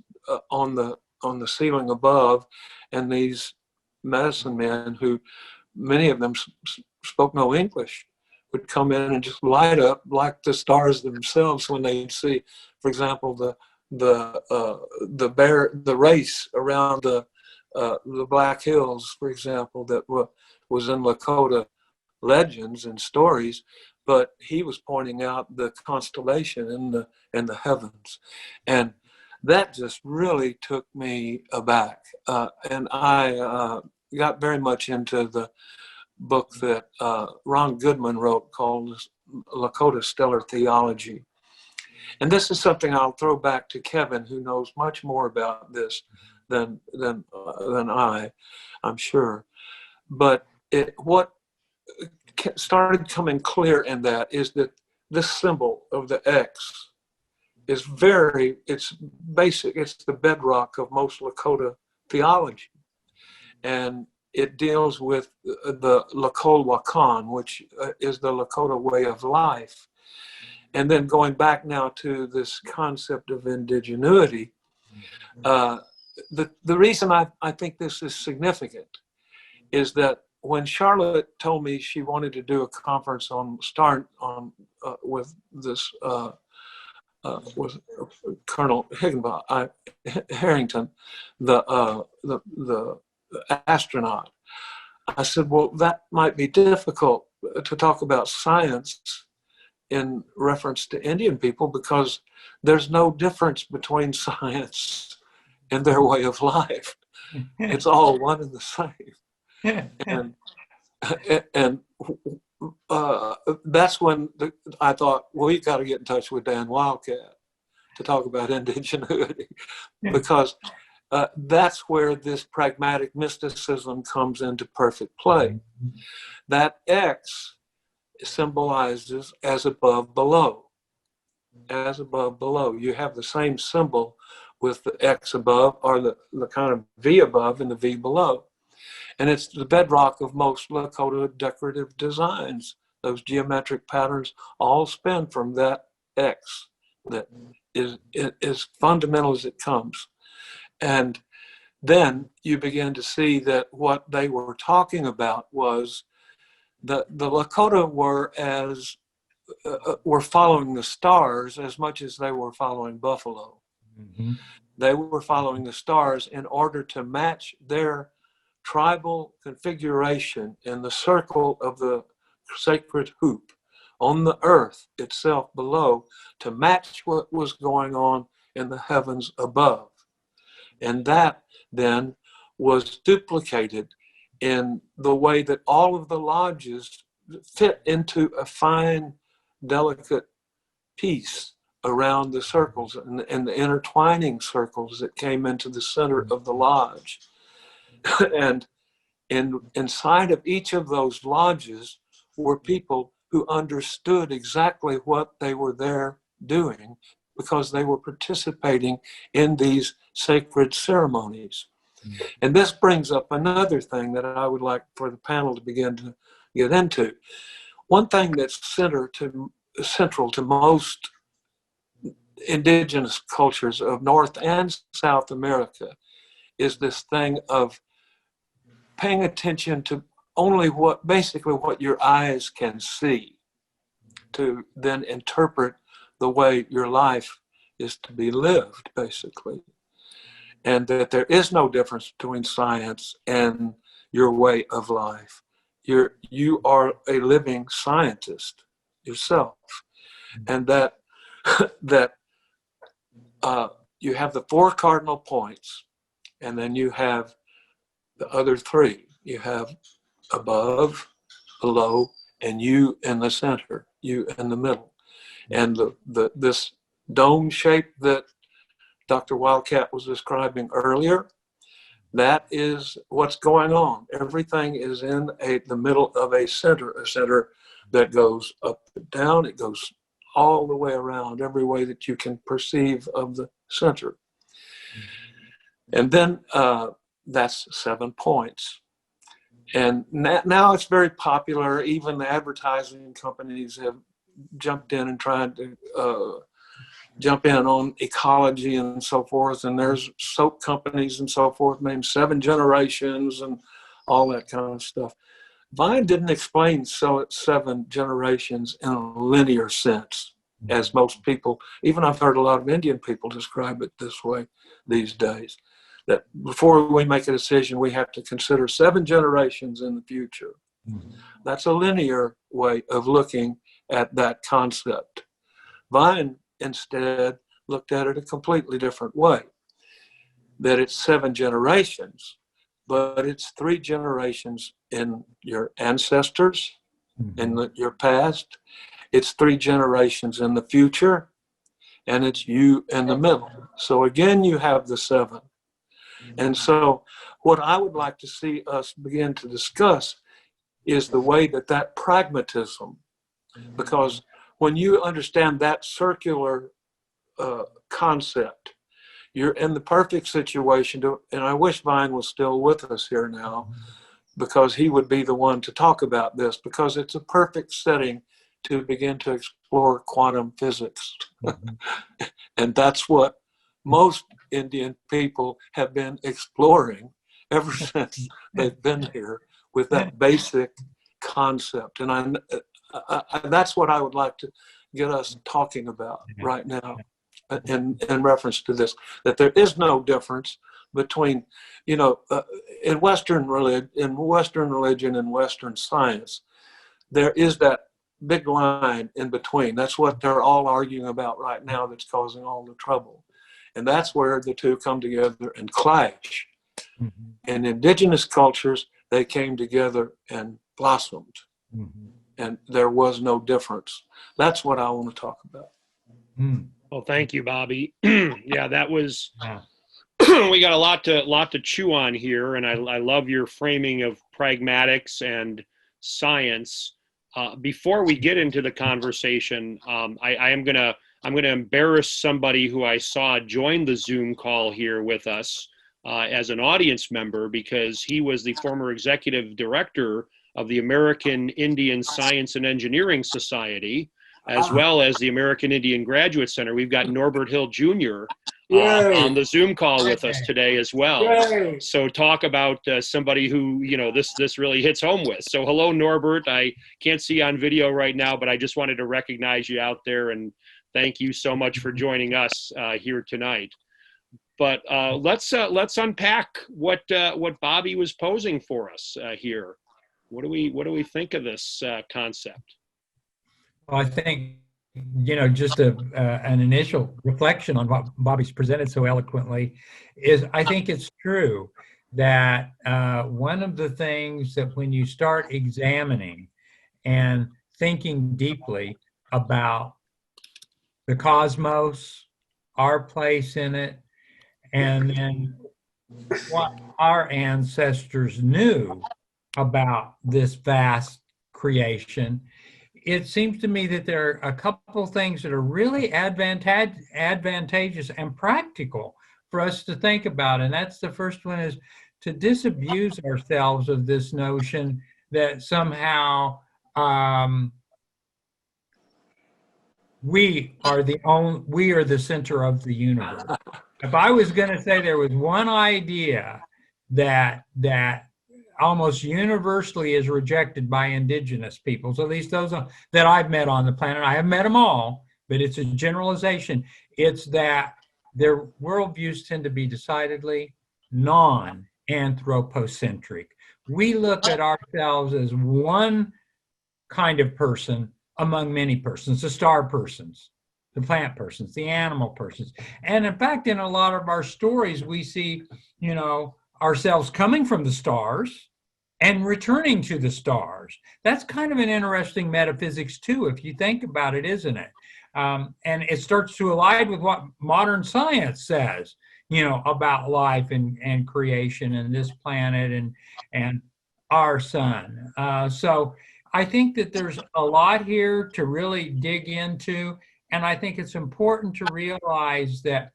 on the ceiling above. And these medicine men, who many of them spoke no English, would come in and just light up like the stars themselves when they'd see, for example, the race around the Black Hills, for example, that was in Lakota legends and stories, but he was pointing out the constellation in the heavens, and that just really took me aback. And I got very much into the book that Ron Goodman wrote called Lakota Stellar Theology. And this is something I'll throw back to Kevin, who knows much more about this than I'm sure. But what started coming clear in that is that this symbol of the X is it's basic. It's the bedrock of most Lakota theology. And it deals with the Lakol Wakan, which is the Lakota way of life. And then going back now to this concept of indigenuity, the reason I think this is significant is that when Charlotte told me she wanted to do a conference with this with Colonel Harrington, the astronaut, I said, well, that might be difficult to talk about science in reference to Indian people, because there's no difference between science and their way of life. It's all one and the same. And that's when I thought, well, you got to get in touch with Dan Wildcat to talk about indigenuity, because that's where this pragmatic mysticism comes into perfect play. That X symbolizes as above, below. As above, below. You have the same symbol with the X above, or the kind of V above and the V below. And it's the bedrock of most Lakota decorative designs. Those geometric patterns all spin from that X that is as fundamental as it comes. And then you begin to see that what they were talking about was the Lakota were following the stars as much as they were following buffalo. Mm-hmm. They were following the stars in order to match their tribal configuration in the circle of the sacred hoop on the earth itself below, to match what was going on in the heavens above. And that then was duplicated in the way that all of the lodges fit into a fine, delicate piece around the circles and the intertwining circles that came into the center of the lodge. And inside of each of those lodges were people who understood exactly what they were there doing, because they were participating in these sacred ceremonies. Mm-hmm. And this brings up another thing that I would like for the panel to begin to get into. One thing that's central to most indigenous cultures of North and South America is this thing of paying attention to only what your eyes can see, to then interpret the way your life is to be lived, basically. And that there is no difference between science and your way of life. You are a living scientist yourself. And that you have the 4 cardinal points, and then you have the other 3. You have above, below, and you in the center, you in the middle. And this dome shape that Dr. Wildcat was describing earlier, that is what's going on. Everything is in the middle of a center that goes up and down. It goes all the way around, every way that you can perceive of the center. And then that's 7 points. And now it's very popular. Even the advertising companies have jumped in and tried to jump in on ecology and so forth. And there's soap companies and so forth named 7 Generations and all that kind of stuff. Vine didn't explain 7 generations in a linear sense, as most people, even I've heard a lot of Indian people describe it this way these days, that before we make a decision, we have to consider 7 generations in the future. Mm-hmm. That's a linear way of looking at that concept. Vine instead looked at it a completely different way, that it's 7 generations, but it's 3 generations in your ancestors, in your past. It's 3 generations in the future, and it's you in the middle. So again, you have the 7. And so what I would like to see us begin to discuss is the way that pragmatism, because when you understand that circular concept, you're in the perfect situation to, and I wish Vine was still with us here now, because he would be the one to talk about this, because it's a perfect setting to begin to explore quantum physics. And that's what most Indian people have been exploring ever since they've been here, with that basic concept. And that's what I would like to get us talking about right now in reference to this, that there is no difference between, in Western religion and Western science, there is that big line in between. That's what they're all arguing about right now that's causing all the trouble. And that's where the two come together and clash. In indigenous cultures, they came together and blossomed. And there was no difference. That's what I want to talk about. Well, thank you, Bobby. Yeah, that was, we got a lot to chew on here. And I love your framing of pragmatics and science. Before we get into the conversation, I'm gonna embarrass somebody who I saw join the Zoom call here with us as an audience member, because he was the former executive director of the American Indian Science and Engineering Society, as well as the American Indian Graduate Center. We've got Norbert Hill Jr. On the Zoom call with us today as well. Yay. So talk about somebody who, this really hits home with. So hello, Norbert. I can't see you on video right now, but I just wanted to recognize you out there, and thank you so much for joining us here tonight. But let's unpack what Bobby was posing for us here. What do we think of this concept? Well, I think, just an initial reflection on what Bobby's presented so eloquently is, I think it's true that one of the things that when you start examining and thinking deeply about the cosmos, our place in it, and then what our ancestors knew about this vast creation, it seems to me that there are a couple things that are really advantageous and practical for us to think about. And that's the first one, is to disabuse ourselves of this notion that somehow we are the center of the universe. If I was going to say there was one idea that almost universally is rejected by indigenous peoples, at least those that I've met on the planet. I haven't met them all, but it's a generalization. It's that their worldviews tend to be decidedly non-anthropocentric. We look at ourselves as one kind of person among many persons, the star persons, the plant persons, the animal persons. And in fact, in a lot of our stories, we see, ourselves coming from the stars and returning to the stars. That's kind of an interesting metaphysics too, if you think about it, isn't it? And it starts to align with what modern science says, about life and creation and this planet and our sun. So I think that there's a lot here to really dig into. And I think it's important to realize that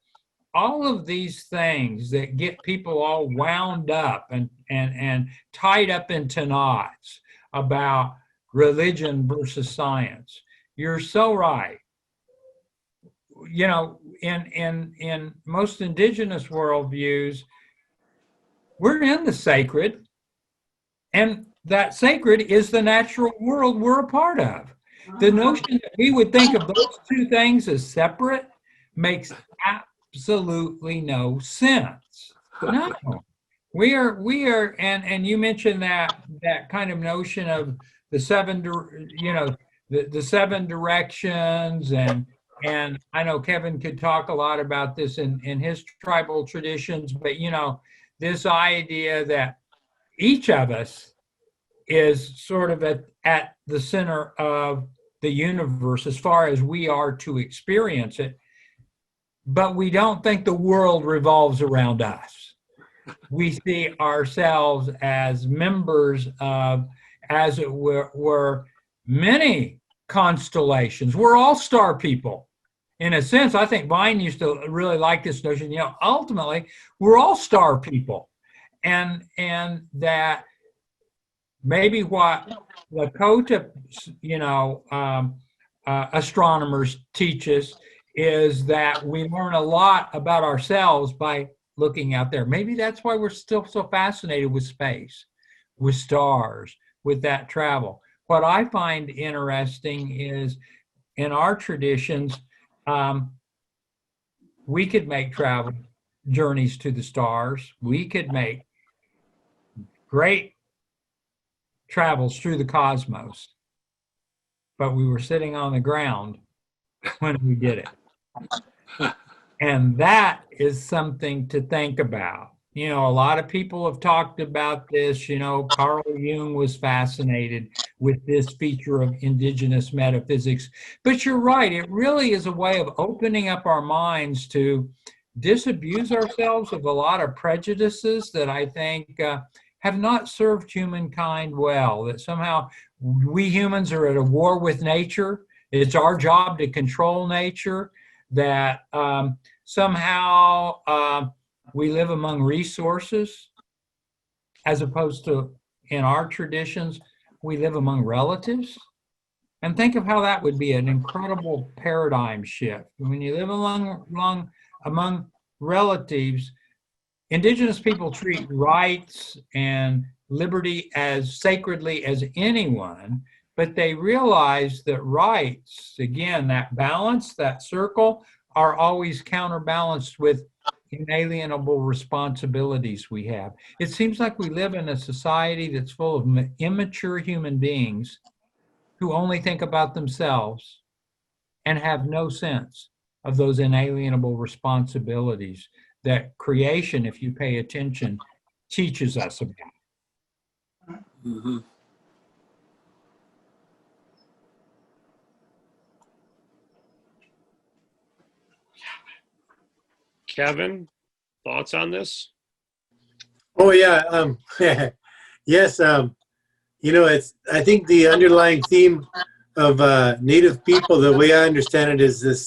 all of these things that get people all wound up and tied up into knots about religion versus science, you're so right. In most indigenous worldviews, we're in the sacred, and that sacred is the natural world we're a part of. The notion that we would think of those two things as separate makes absolutely no sense. No, we are, and you mentioned that kind of notion of the seven, the seven directions, and I know Kevin could talk a lot about this in his tribal traditions, but this idea that each of us is sort of at the center of the universe as far as we are to experience it, but we don't think the world revolves around us. We see ourselves as members of as it were many constellations. We're all star people. In a sense, I think Vine used to really like this notion, ultimately, we're all star people. And that maybe what Lakota, astronomers teach us is that we learn a lot about ourselves by looking out there. Maybe that's why we're still so fascinated with space, with stars, with that travel. What I find interesting is in our traditions, we could make travel journeys to the stars. We could make great travels through the cosmos, but we were sitting on the ground when we did it. And that is something to think about. A lot of people have talked about this. Carl Jung was fascinated with this feature of indigenous metaphysics. But you're right, it really is a way of opening up our minds to disabuse ourselves of a lot of prejudices that I think have not served humankind well, that somehow we humans are at a war with nature. It's our job to control nature, that somehow we live among resources, as opposed to, in our traditions, we live among relatives. And think of how that would be an incredible paradigm shift. When you live among relatives, indigenous people treat rights and liberty as sacredly as anyone, but they realize that rights, again, that balance, that circle, are always counterbalanced with inalienable responsibilities we have. It seems like we live in a society that's full of immature human beings who only think about themselves and have no sense of those inalienable responsibilities that creation, if you pay attention, teaches us about. Mm-hmm. Kevin, thoughts on this? Oh yeah, yes. It's. I think the underlying theme of Native people, the way I understand it, is this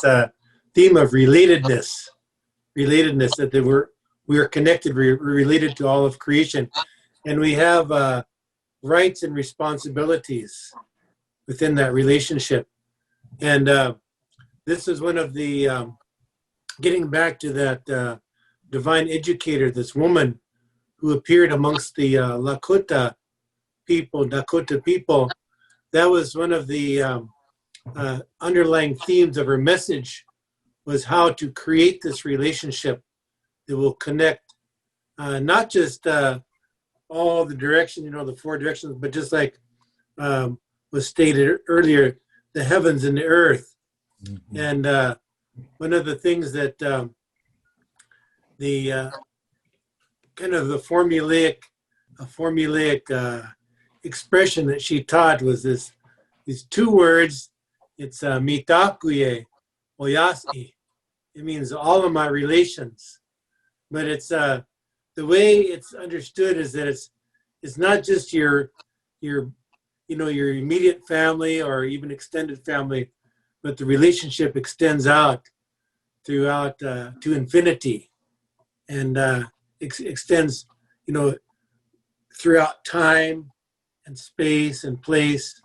theme of relatedness. Relatedness, that we are connected, we're related to all of creation, and we have rights and responsibilities within that relationship. And this is one of the getting back to that divine educator, this woman who appeared amongst the Dakota people. That was one of the underlying themes of her message, was how to create this relationship that will connect not just all the direction, the four directions, but just like was stated earlier, the heavens and the earth. Mm-hmm. And one of the things that the kind of the formulaic expression that she taught was these two words. It's mitakuye oyasi. It means all of my relations, but it's the way it's understood is that it's not just your immediate family or even extended family, but the relationship extends out throughout to infinity, and extends throughout time and space and place.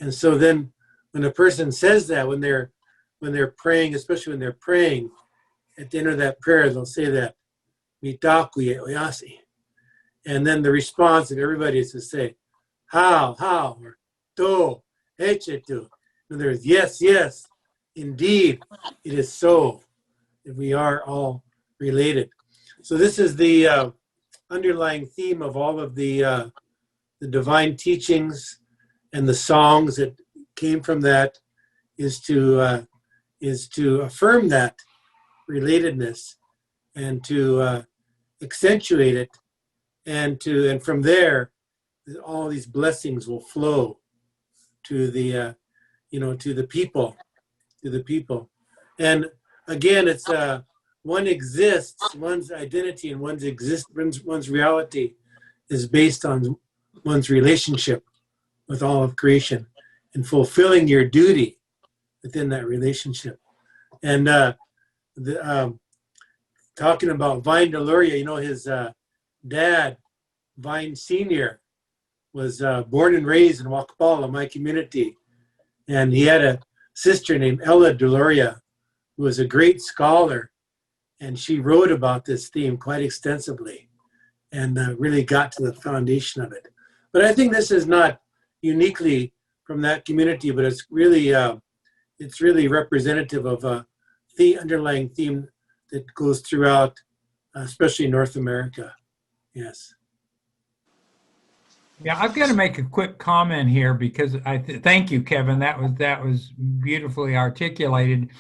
And so then when a person says that, when they're praying, especially when they're praying, at the end of that prayer, they'll say that, mitakuye oyasi. And then the response of everybody is to say, how, or to, hechetu. In other words, yes, indeed, it is so, that we are all related. So this is the underlying theme of all of the divine teachings and the songs that came from that, is to affirm that relatedness and to accentuate it, and from there, all these blessings will flow to the to the people. And again, it's one exists, one's identity and one's reality is based on one's relationship with all of creation and fulfilling your duty within that relationship. And talking about Vine Deloria, you know, his dad, Vine Sr., was born and raised in Wakapala, my community. And he had a sister named Ella Deloria, who was a great scholar. And she wrote about this theme quite extensively and really got to the foundation of it. But I think this is not uniquely from that community, but it's really representative of the underlying theme that goes throughout, especially North America. Yes. Yeah, I've got to make a quick comment here because thank you, Kevin. That was beautifully articulated.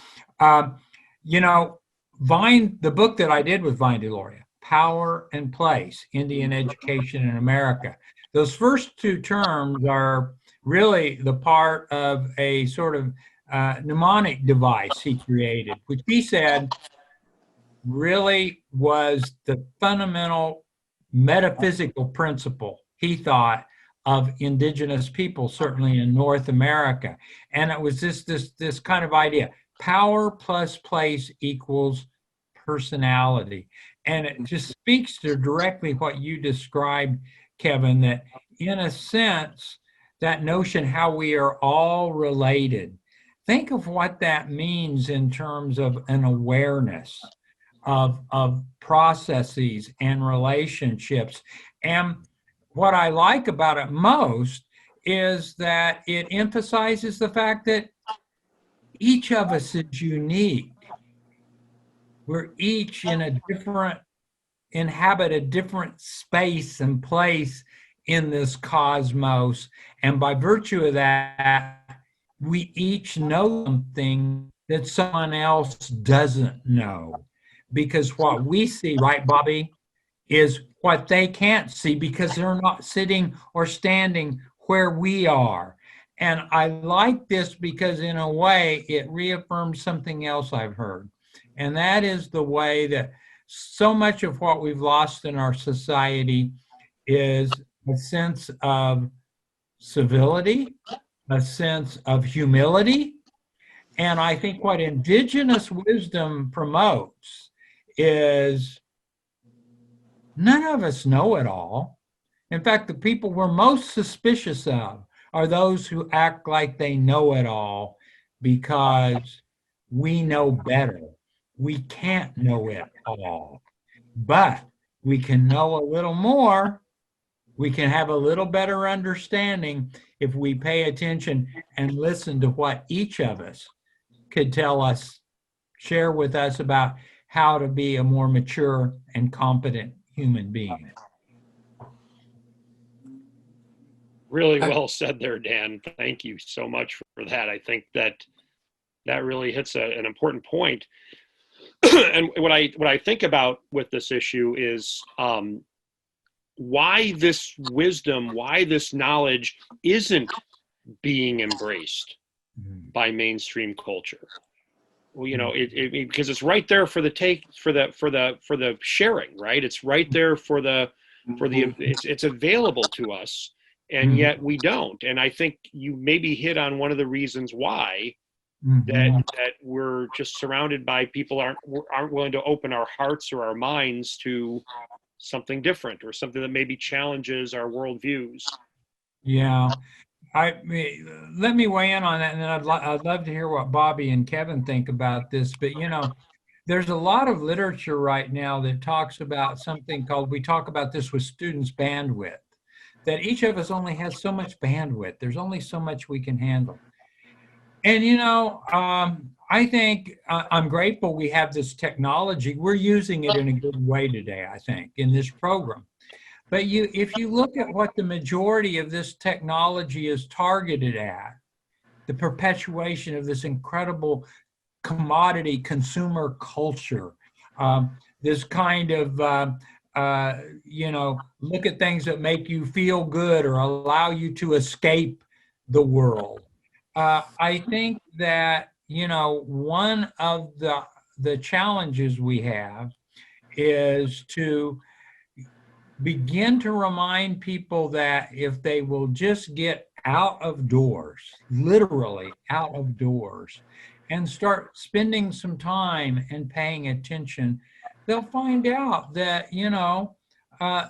You know, the book that I did with Vine Deloria, Power and Place, Indian Education in America. Those first two terms are really the part of a sort of mnemonic device he created, which he said really was the fundamental metaphysical principle, he thought, of indigenous people, certainly in North America. And it was this kind of idea, power plus place equals personality. And it just speaks to directly what you described, Kevin, that in a sense, that notion how we are all related. Think of what that means in terms of an awareness of processes and relationships. And what I like about it most is that it emphasizes the fact that each of us is unique. We're each inhabit a different space and place in this cosmos. And by virtue of that, we each know something that someone else doesn't know. Because what we see, right, Bobby, is what they can't see because they're not sitting or standing where we are. And I like this because in a way it reaffirms something else I've heard. And that is the way that so much of what we've lost in our society is a sense of civility, a sense of humility. And I think what indigenous wisdom promotes is none of us know it all. In fact, the people we're most suspicious of are those who act like they know it all because we know better. We can't know it all, but we can know a little more. We can have a little better understanding if we pay attention and listen to what each of us could tell us, share with us about how to be a more mature and competent human being. Really well said there, Dan. Thank you so much for that. I think that really hits an important point. And what I think about with this issue is why this wisdom, why this knowledge isn't being embraced by mainstream culture. Well, you know, because it's right there for the sharing, right? It's right there it's available to us, and yet we don't. And I think you maybe hit on one of the reasons why that we're just surrounded by people aren't willing to open our hearts or our minds to something different or something that maybe challenges our worldviews. Yeah. Let me weigh in on that, and then I'd love to hear what Bobby and Kevin think about this. But you know, there's a lot of literature right now that talks about something called, we talk about this with students, bandwidth, that each of us only has so much bandwidth. There's only so much we can handle. And you know, I think I'm grateful we have this technology. We're using it in a good way today, I think, in this program. But if you look at what the majority of this technology is targeted at, the perpetuation of this incredible commodity consumer culture, this kind of, you know, look at things that make you feel good or allow you to escape the world. I think that, you know, one of the challenges we have is to begin to remind people that if they will just get out of doors, literally out of doors, and start spending some time and paying attention, they'll find out that,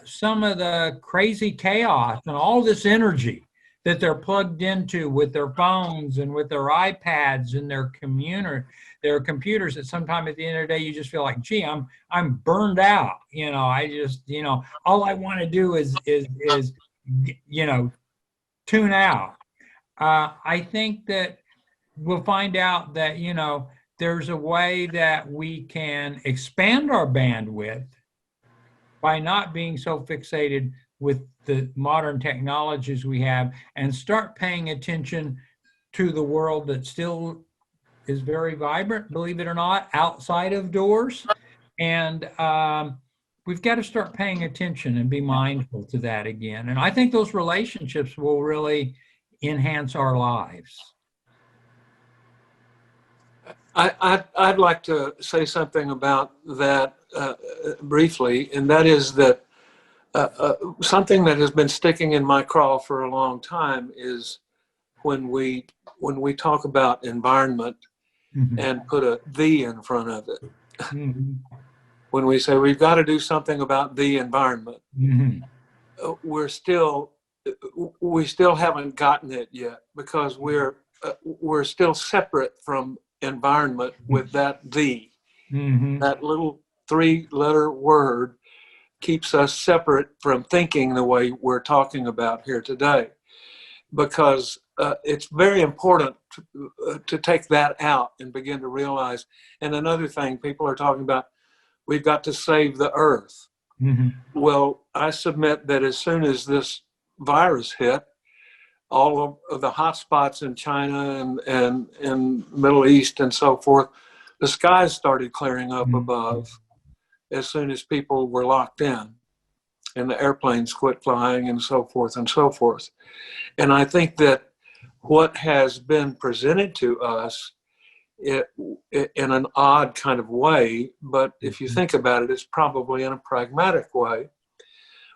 some of the crazy chaos and all this energy that they're plugged into with their phones and with their iPads and their computers, that sometime at the end of the day you just feel like, gee, I'm burned out. I just, all I want to do is tune out. I think that we'll find out that, there's a way that we can expand our bandwidth by not being so fixated with the modern technologies we have, and start paying attention to the world that still is very vibrant, believe it or not, outside of doors. And we've got to start paying attention and be mindful to that again. And I think those relationships will really enhance our lives. I'd like to say something about that briefly, and that is that something that has been sticking in my craw for a long time is when we talk about environment and put a "the" in front of it. When we say we've got to do something about the environment, we still haven't gotten it yet, because we're still separate from environment with that "the." That little 3-letter word keeps us separate from thinking the way we're talking about here today, because it's very important to take that out and begin to realize. And another thing, people are talking about, we've got to save the earth. Well, I submit that as soon as this virus hit, all of the hot spots in China and in Middle East and so forth, the skies started clearing up above as soon as people were locked in and the airplanes quit flying and so forth and so forth. And I think that what has been presented to us in an odd kind of way, but if you think about it, it's probably in a pragmatic way,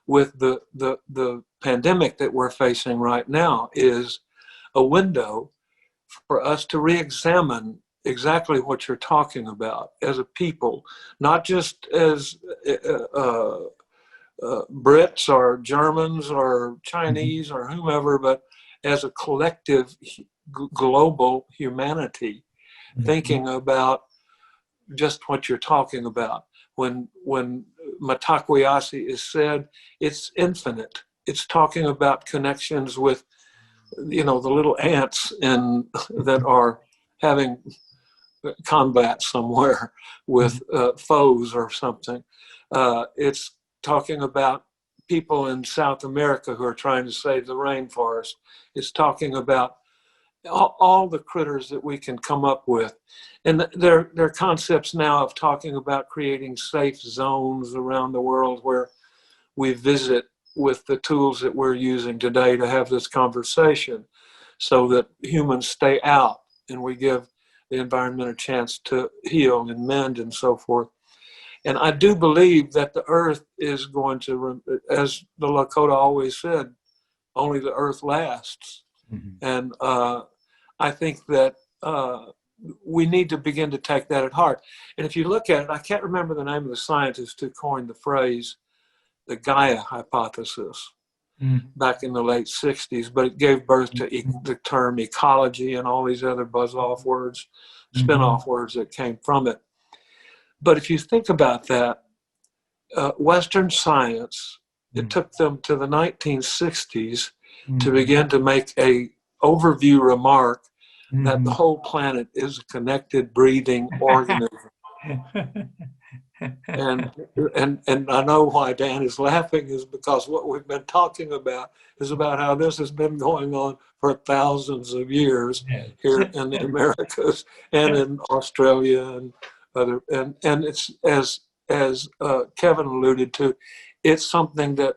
with the pandemic that we're facing right now, is a window for us to re-examine exactly what you're talking about as a people, not just as Brits or Germans or Chinese or whomever, but as a collective global humanity, thinking about just what you're talking about. When Matakwiyasi is said, it's infinite. It's talking about connections with, the little ants that are having combat somewhere with foes or something. It's talking about people in South America who are trying to save the rainforest. It's talking about all the critters that we can come up with. And there are concepts now of talking about creating safe zones around the world where we visit with the tools that we're using today to have this conversation, so that humans stay out and we give the environment a chance to heal and mend and so forth. And I do believe that the earth is going to, as the Lakota always said, only the earth lasts. And I think that we need to begin to take that at heart. And if you look at it, I can't remember the name of the scientist who coined the phrase, the Gaia hypothesis, back in the late 60s, but it gave birth to the term ecology and all these other buzz-off words, spin-off words that came from it. But if you think about that, Western science, it took them to the 1960s to begin to make a overview remark that the whole planet is a connected, breathing organism. And I know why Dan is laughing, is because what we've been talking about is about how this has been going on for thousands of years here in the Americas and in Australia and other, and it's as Kevin alluded to, it's something that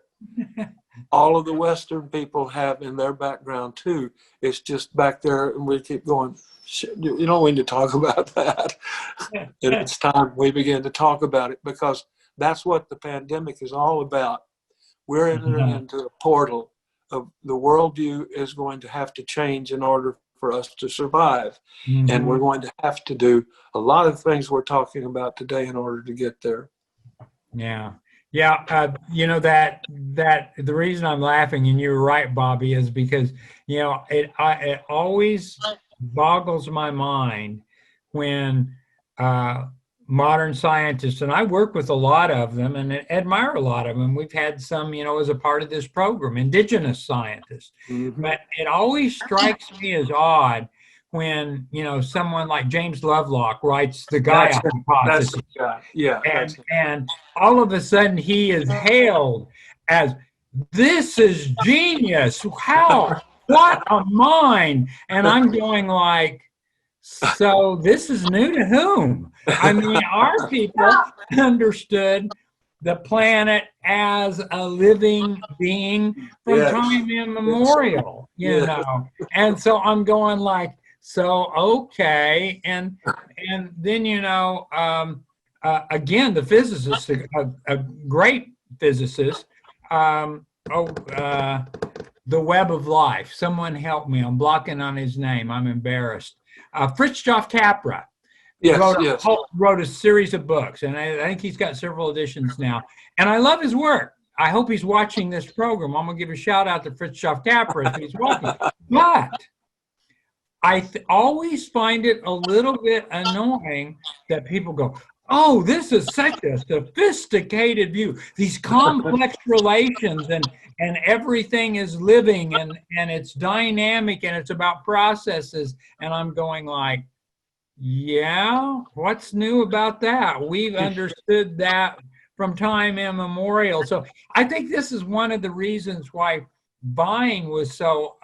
all of the Western people have in their background too. It's just back there, and we keep going, you don't need to talk about that. And it's time we begin to talk about it, because that's what the pandemic is all about. We're entering into a portal the worldview is going to have to change in order for us to survive. Mhm. And we're going to have to do a lot of things we're talking about today in order to get there. Yeah. Yeah. You know, that the reason I'm laughing, and you're right, Bobby, is because, you know, it always boggles my mind when modern scientists, and I work with a lot of them and admire a lot of them. We've had some, you know, as a part of this program, indigenous scientists. Mhm. But it always strikes me as odd when, you know, someone like James Lovelock writes the Gaia That's hypothesis. the guy. Yeah. And all of a sudden he is hailed as, this is genius. How? What a mind. And I'm going like, so this is new to whom? I mean, our people understood the planet as a living being from Yes. time immemorial, you Yes. know. And so I'm going like, so okay. And then, you know, again, the physicist, a great physicist, the Web of Life. Someone help me. I'm blocking on his name. I'm embarrassed. Fritjof Capra Yes. wrote a series of books, and I think he's got several editions now. And I love his work. I hope he's watching this program. I'm going to give a shout out to Fritjof Capra if he's watching. But I always find it a little bit annoying that people go, oh, this is such a sophisticated view. These complex relations and everything is living and it's dynamic and it's about processes. And I'm going like, yeah, what's new about that? We've understood that from time immemorial. So I think this is one of the reasons why Vine was so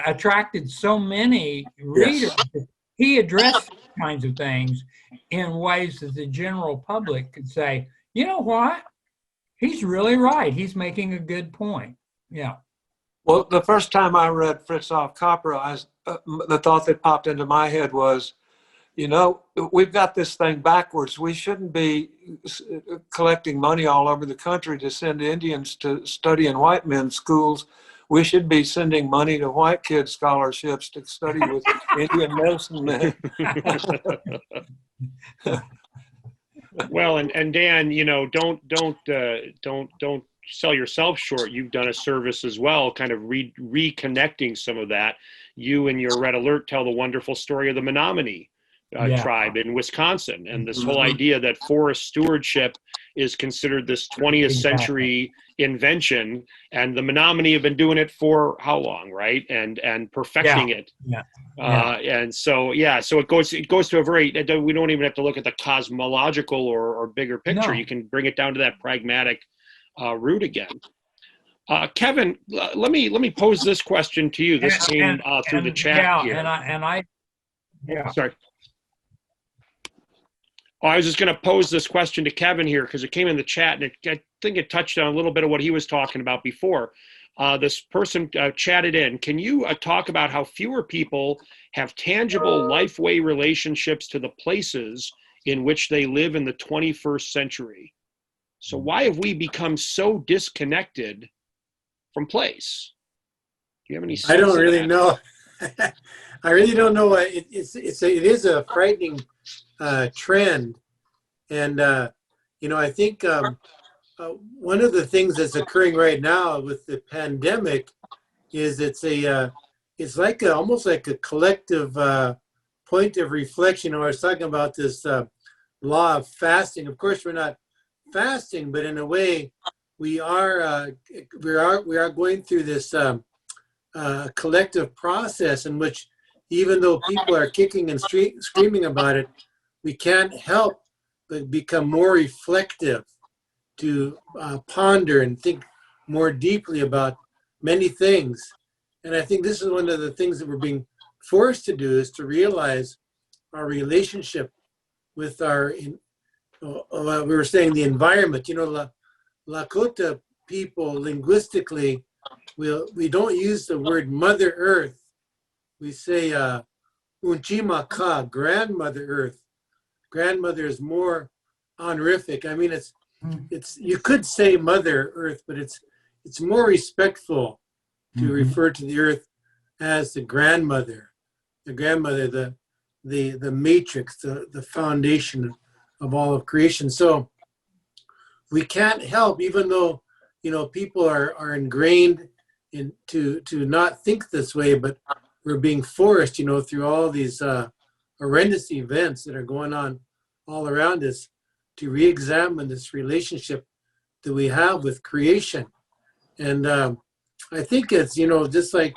attracted so many readers. Yes. He addressed these kinds of things in ways that the general public could say, you know what? He's really right. He's making a good point. Yeah. Well, the first time I read Fritjof Capra, the thought that popped into my head was, you know, we've got this thing backwards. We shouldn't be collecting money all over the country to send Indians to study in white men's schools. We should be sending money to white kids' scholarships to study with Indian medicine men. Well, and Dan, you know, don't sell yourself short. You've done a service as well, kind of reconnecting some of that. You and your Red Alert tell the wonderful story of the Menominee tribe in Wisconsin, and this whole idea that forest stewardship is considered this 20th century invention, and the Menominee have been doing it for how long, right? And perfecting it. And so so it goes to a very, we don't even have to look at the cosmological or bigger picture. You can bring it down to that pragmatic root again. Kevin, let me pose this question to you. This came through the chat here. Sorry. Oh, I was just going to pose this question to Kevin here because it came in the chat, and I think it touched on a little bit of what he was talking about before. This person chatted in. Can you talk about how fewer people have tangible life-way relationships to the places in which they live in the 21st century? So why have we become so disconnected from place? Do you have any sense? I don't really know. I really don't know. It is a frightening trend, and you know, I think one of the things that's occurring right now with the pandemic is it's like almost like a collective point of reflection. I was talking about this law of fasting. Of course, we're not fasting, but in a way, we are going through this collective process in which, even though people are kicking and screaming about it, we can't help but become more reflective, to ponder and think more deeply about many things. And I think this is one of the things that we're being forced to do, is to realize our relationship with our, we were saying the environment. You know, Lakota people linguistically, we don't use the word Mother Earth. We say Unchimaka, Grandmother Earth. Grandmother is more honorific. I mean, it's you could say Mother Earth, but it's more respectful. to refer to the earth as the grandmother, the matrix, the foundation of all of creation. So we can't help, even though, you know, people are ingrained to not think this way, but we're being forced, you know, through all these horrendous events that are going on all around us, to re-examine this relationship that we have with creation. And I think it's, you know, just like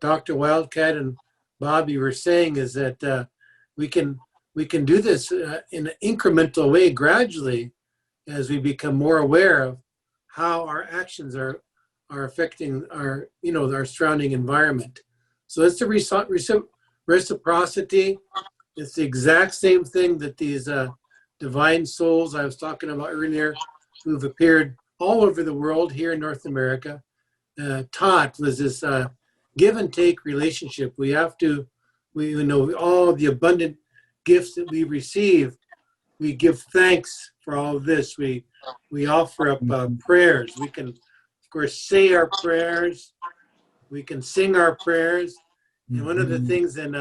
Dr. Wildcat and Bobby were saying, is that we can do this in an incremental way, gradually, as we become more aware of how our actions are affecting our, you know, our surrounding environment. So it's the reciprocity. It's the exact same thing that these divine souls I was talking about earlier, who've appeared all over the world, here in North America, taught, was this give and take relationship. We have to, you know, all the abundant gifts that we receive, we give thanks for all of this. We offer up prayers. We can, of course, say our prayers. We can sing our prayers. And one of the things in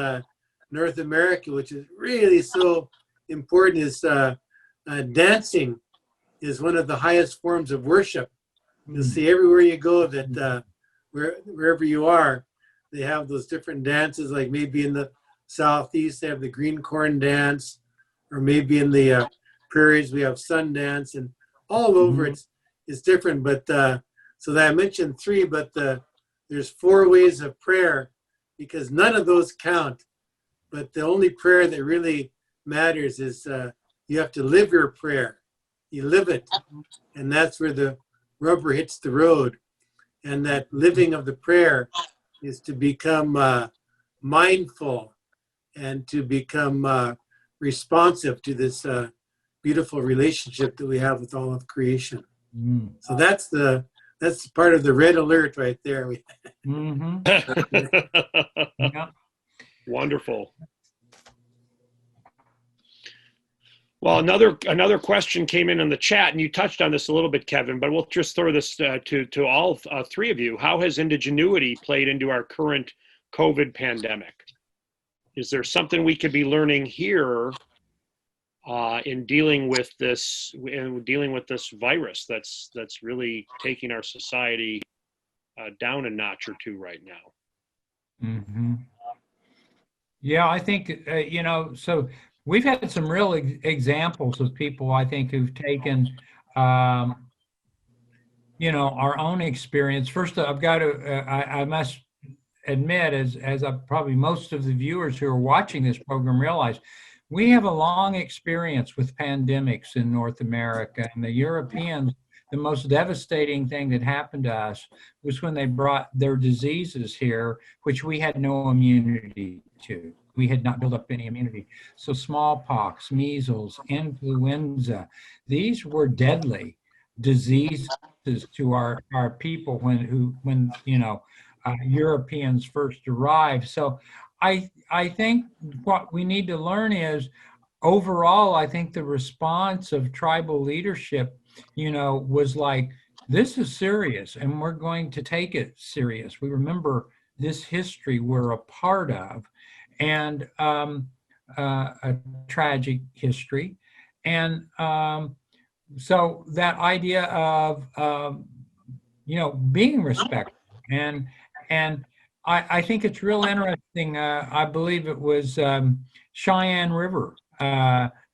North America, which is really so important, is dancing is one of the highest forms of worship. You'll see everywhere you go that wherever you are, they have those different dances. Like maybe in the Southeast, they have the green corn dance, or maybe in the prairies, we have sun dance, and all over it's different. But so that I mentioned 3, but there's 4 ways of prayer, because none of those count. But the only prayer that really matters is you have to live your prayer. You live it. And that's where the rubber hits the road. And that living of the prayer is to become mindful and to become responsive to this beautiful relationship that we have with all of creation. So that's part of the red alert right there. Yeah. Wonderful. Well, another question came in the chat, and you touched on this a little bit, Kevin, but we'll just throw this to all 3 of you. How has Indigenuity played into our current COVID pandemic? Is there something we could be learning here in dealing with this virus that's really taking our society down a notch or 2 right now? Yeah, I think, you know, so we've had some real examples of people, I think, who've taken, you know, our own experience. First, I've got to, I must admit, as probably most of the viewers who are watching this program realize, we have a long experience with pandemics in North America, and the Europeans, the most devastating thing that happened to us was when they brought their diseases here, which we had no immunity to. We had not built up any immunity. So smallpox, measles, influenza, these were deadly diseases to our people when you know, Europeans first arrived. So I think what we need to learn is, overall, I think the response of tribal leadership, you know, was like, this is serious and we're going to take it serious. We remember this history we're a part of, and a tragic history. And so that idea of, you know, being respectful, and I think it's real interesting. I believe it was Cheyenne River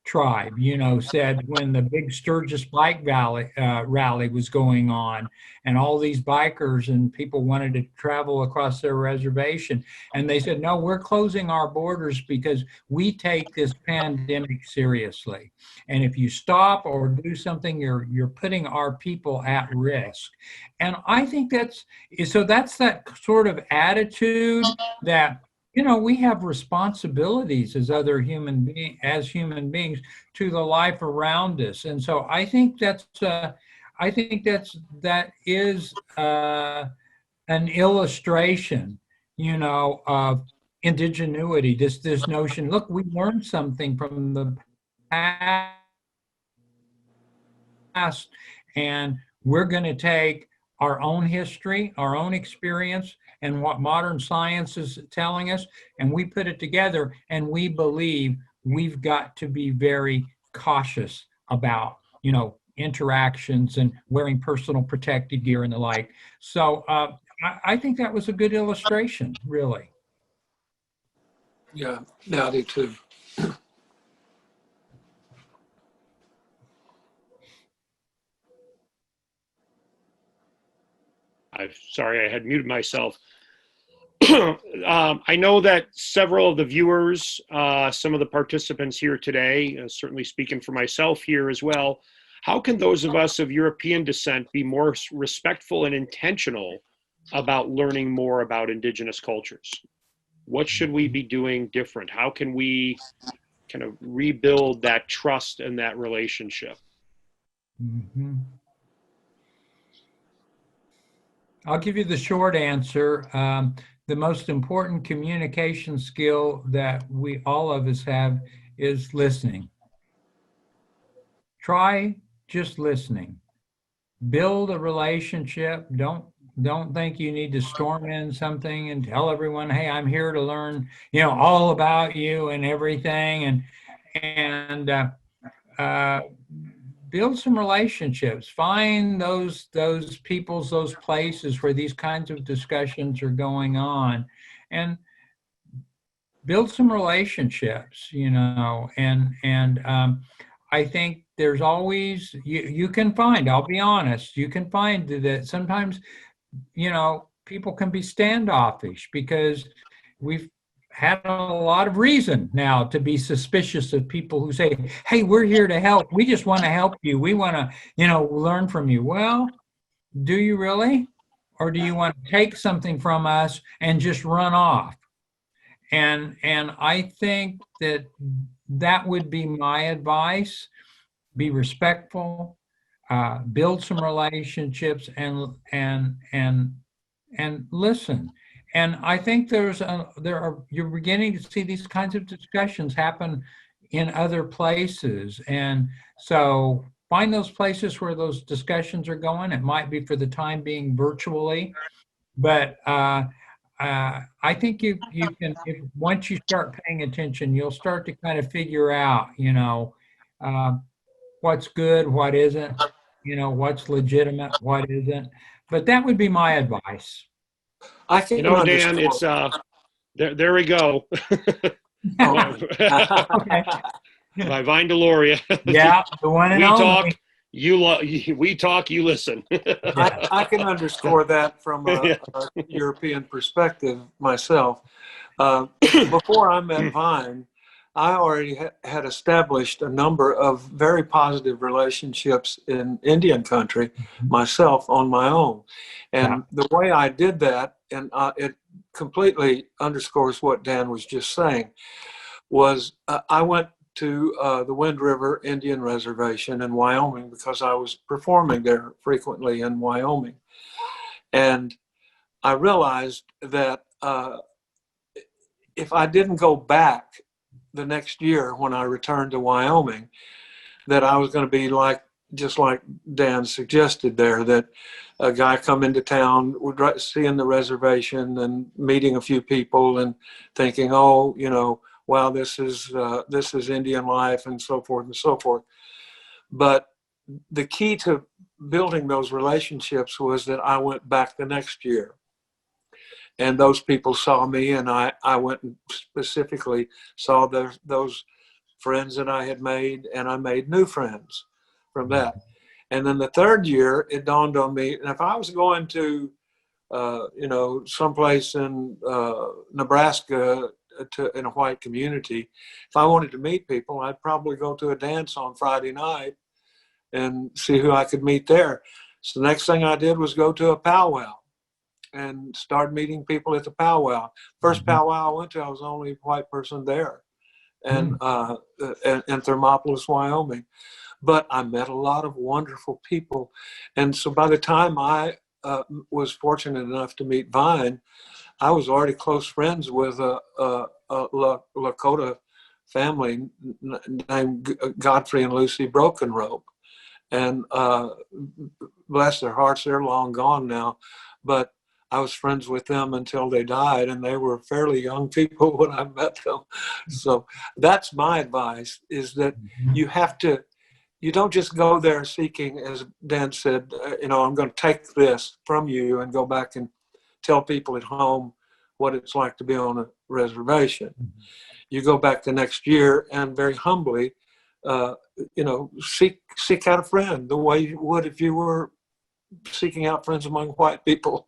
tribe, you know, said when the big Sturgis bike rally was going on, and all these bikers and people wanted to travel across their reservation, and they said, no, we're closing our borders because we take this pandemic seriously. And if you stop or do something, you're putting our people at risk. And I think that's that sort of attitude that, you know, we have responsibilities as human beings to the life around us. And so I think that is an illustration, you know, of indigenuity, this notion, look, we learned something from the past, and we're going to take our own history, our own experience, and what modern science is telling us, and we put it together, and we believe we've got to be very cautious about, interactions and wearing personal protective gear and the like. So I think that was a good illustration, really. Yeah, I do too. I'm sorry, I had muted myself. I know that several of the viewers, some of the participants here today, certainly speaking for myself here as well, how can those of us of European descent be more respectful and intentional about learning more about indigenous cultures? What should we be doing different? How can we kind of rebuild that trust and that relationship? Mm-hmm. I'll give you the short answer. The most important communication skill that we all of us have is listening. Try just listening. Build a relationship. Don't think you need to storm in something and tell everyone, hey, I'm here to learn, all about you and everything. And build some relationships. Find those peoples, those places where these kinds of discussions are going on, and build some relationships. I think there's always you can find. I'll be honest. You can find that sometimes, people can be standoffish because we've had a lot of reason now to be suspicious of people who say, hey, we're here to help. We just want to help you. We want to, learn from you. Well, do you really? Or do you want to take something from us and just run off? And I think that would be my advice. Be respectful, build some relationships, and listen. And I think you're beginning to see these kinds of discussions happen in other places. And so find those places where those discussions are going. It might be for the time being virtually, but I think you can, once you start paying attention, you'll start to kind of figure out, what's good, what isn't, what's legitimate, what isn't. But that would be my advice. I can Dan, it's there we go. Okay. By Vine Deloria. Yeah, the one and only. We talk, you listen. I can underscore that from a European perspective myself. Before I met Vine, I already had established a number of very positive relationships in Indian country myself on my own. And the way I did that, and it completely underscores what Dan was just saying, was I went to the Wind River Indian Reservation in Wyoming because I was performing there frequently in Wyoming. And I realized that if I didn't go back the next year when I returned to Wyoming, that I was going to be just like Dan suggested there, that a guy come into town, seeing the reservation and meeting a few people and thinking, oh, wow, this is Indian life and so forth and so forth. But the key to building those relationships was that I went back the next year. And those people saw me, and I went and specifically saw those friends that I had made, and I made new friends from that. And then the third year, it dawned on me, and if I was going to, someplace in Nebraska in a white community, if I wanted to meet people, I'd probably go to a dance on Friday night and see who I could meet there. So the next thing I did was go to a powwow and start meeting people at the powwow. First powwow I went to, I was the only white person there, and in Thermopolis, Wyoming. But I met a lot of wonderful people. And so by the time I was fortunate enough to meet Vine, I was already close friends with a Lakota family named Godfrey and Lucy Broken Rope. And bless their hearts, they're long gone now. But I was friends with them until they died, and they were fairly young people when I met them. So that's my advice, is that you have to, you don't just go there seeking, as Dan said, I'm going to take this from you and go back and tell people at home what it's like to be on a reservation. You go back the next year and very humbly, seek out a friend the way you would if you were seeking out friends among white people.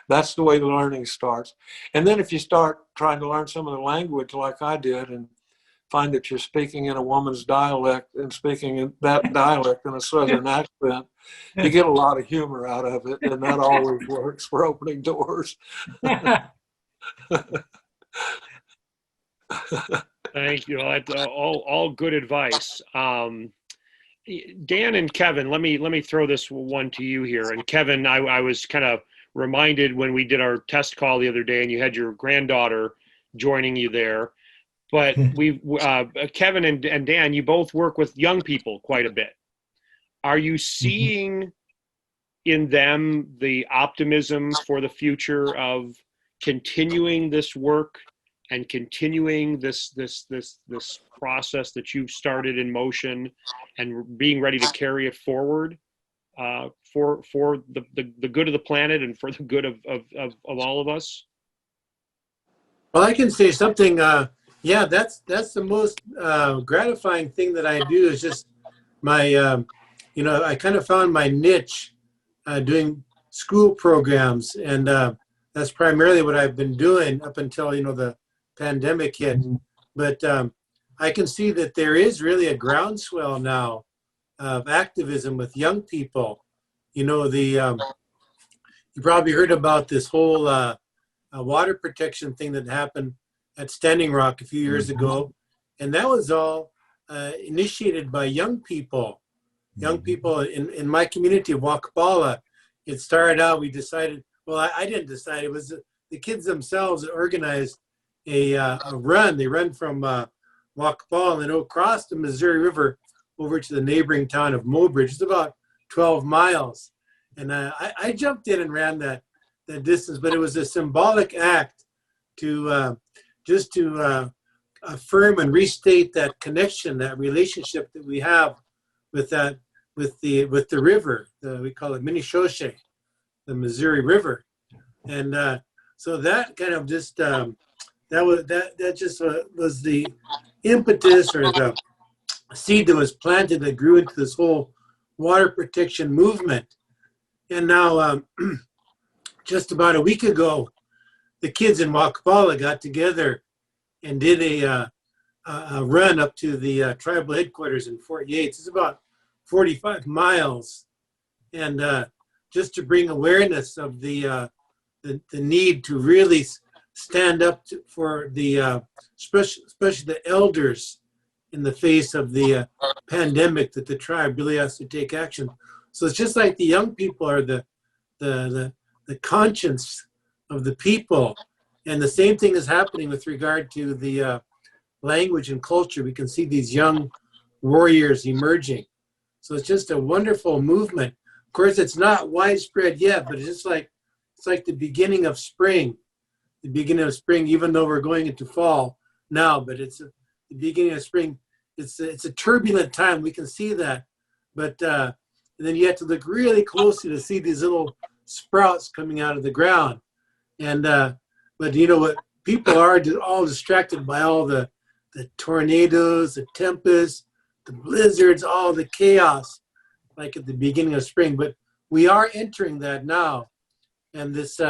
That's the way the learning starts. And then if you start trying to learn some of the language like I did and find that you're speaking in a woman's dialect and speaking in that dialect in a Southern accent, you get a lot of humor out of it, and that always works for opening doors. Thank you. All good advice. Dan and Kevin, let me throw this one to you here. And Kevin, I was kind of reminded when we did our test call the other day, and you had your granddaughter joining you there. But Kevin and Dan, you both work with young people quite a bit. Are you seeing in them the optimism for the future of continuing this work and continuing this process that you've started in motion and being ready to carry it forward for the good of the planet and for the good of all of us? Well, I can say something. Yeah, that's the most gratifying thing that I do is just my, I kind of found my niche doing school programs, and that's primarily what I've been doing up until, the pandemic hit. But I can see that there is really a groundswell now of activism with young people. You probably heard about this whole water protection thing that happened at Standing Rock a few years ago. And that was all initiated by young people. Young people in my community of Wakapala. It started out, we decided, well, I didn't decide, it was the kids themselves that organized a run. They run from Wakapala and then across the Missouri River over to the neighboring town of Mobridge. It's about 12 miles. And I jumped in and ran that distance, but it was a symbolic act to just to affirm and restate that connection, that relationship that we have with the river. We call it Minnesota, the Missouri River. And so that kind of just that just was the impetus or the seed that was planted that grew into this whole water protection movement. And now, just about a week ago, the kids in Wakapala got together and did a run up to the tribal headquarters in Fort Yates. It's about 45 miles, and just to bring awareness of the need to really stand up for the especially the elders in the face of the pandemic, that the tribe really has to take action. So it's just like the young people are the conscience of the people, and the same thing is happening with regard to the language and culture. We can see these young warriors emerging. So it's just a wonderful movement. Of course, it's not widespread yet, but it's like the beginning of spring. The beginning of spring, even though we're going into fall now, but it's the beginning of spring. It's a turbulent time. We can see that, but then you have to look really closely to see these little sprouts coming out of the ground. And but you know what? People are all distracted by all the tornadoes, the tempests, the blizzards, all the chaos, like at the beginning of spring. But we are entering that now, and this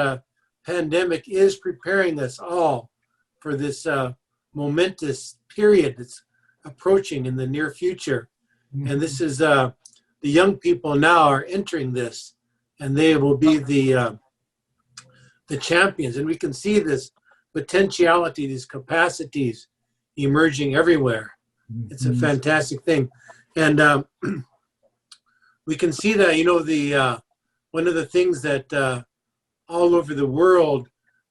pandemic is preparing us all for this momentous period that's approaching in the near future. And this is the young people now are entering this, and they will be the champions. And we can see this potentiality, these capacities emerging everywhere. It's a fantastic thing. And we can see that, the one of the things that all over the world,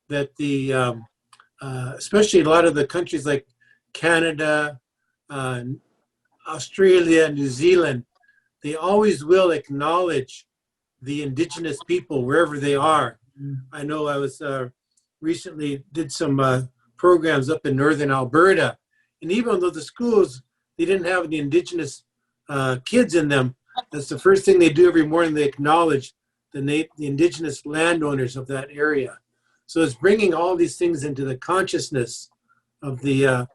that the especially a lot of the countries like Canada, Australia, New Zealand, they always will acknowledge the indigenous people wherever they are. I know I was recently did some programs up in northern Alberta, and even though the schools, they didn't have any indigenous kids in them, that's the first thing they do every morning. They acknowledge the indigenous landowners of that area. So it's bringing all these things into the consciousness of the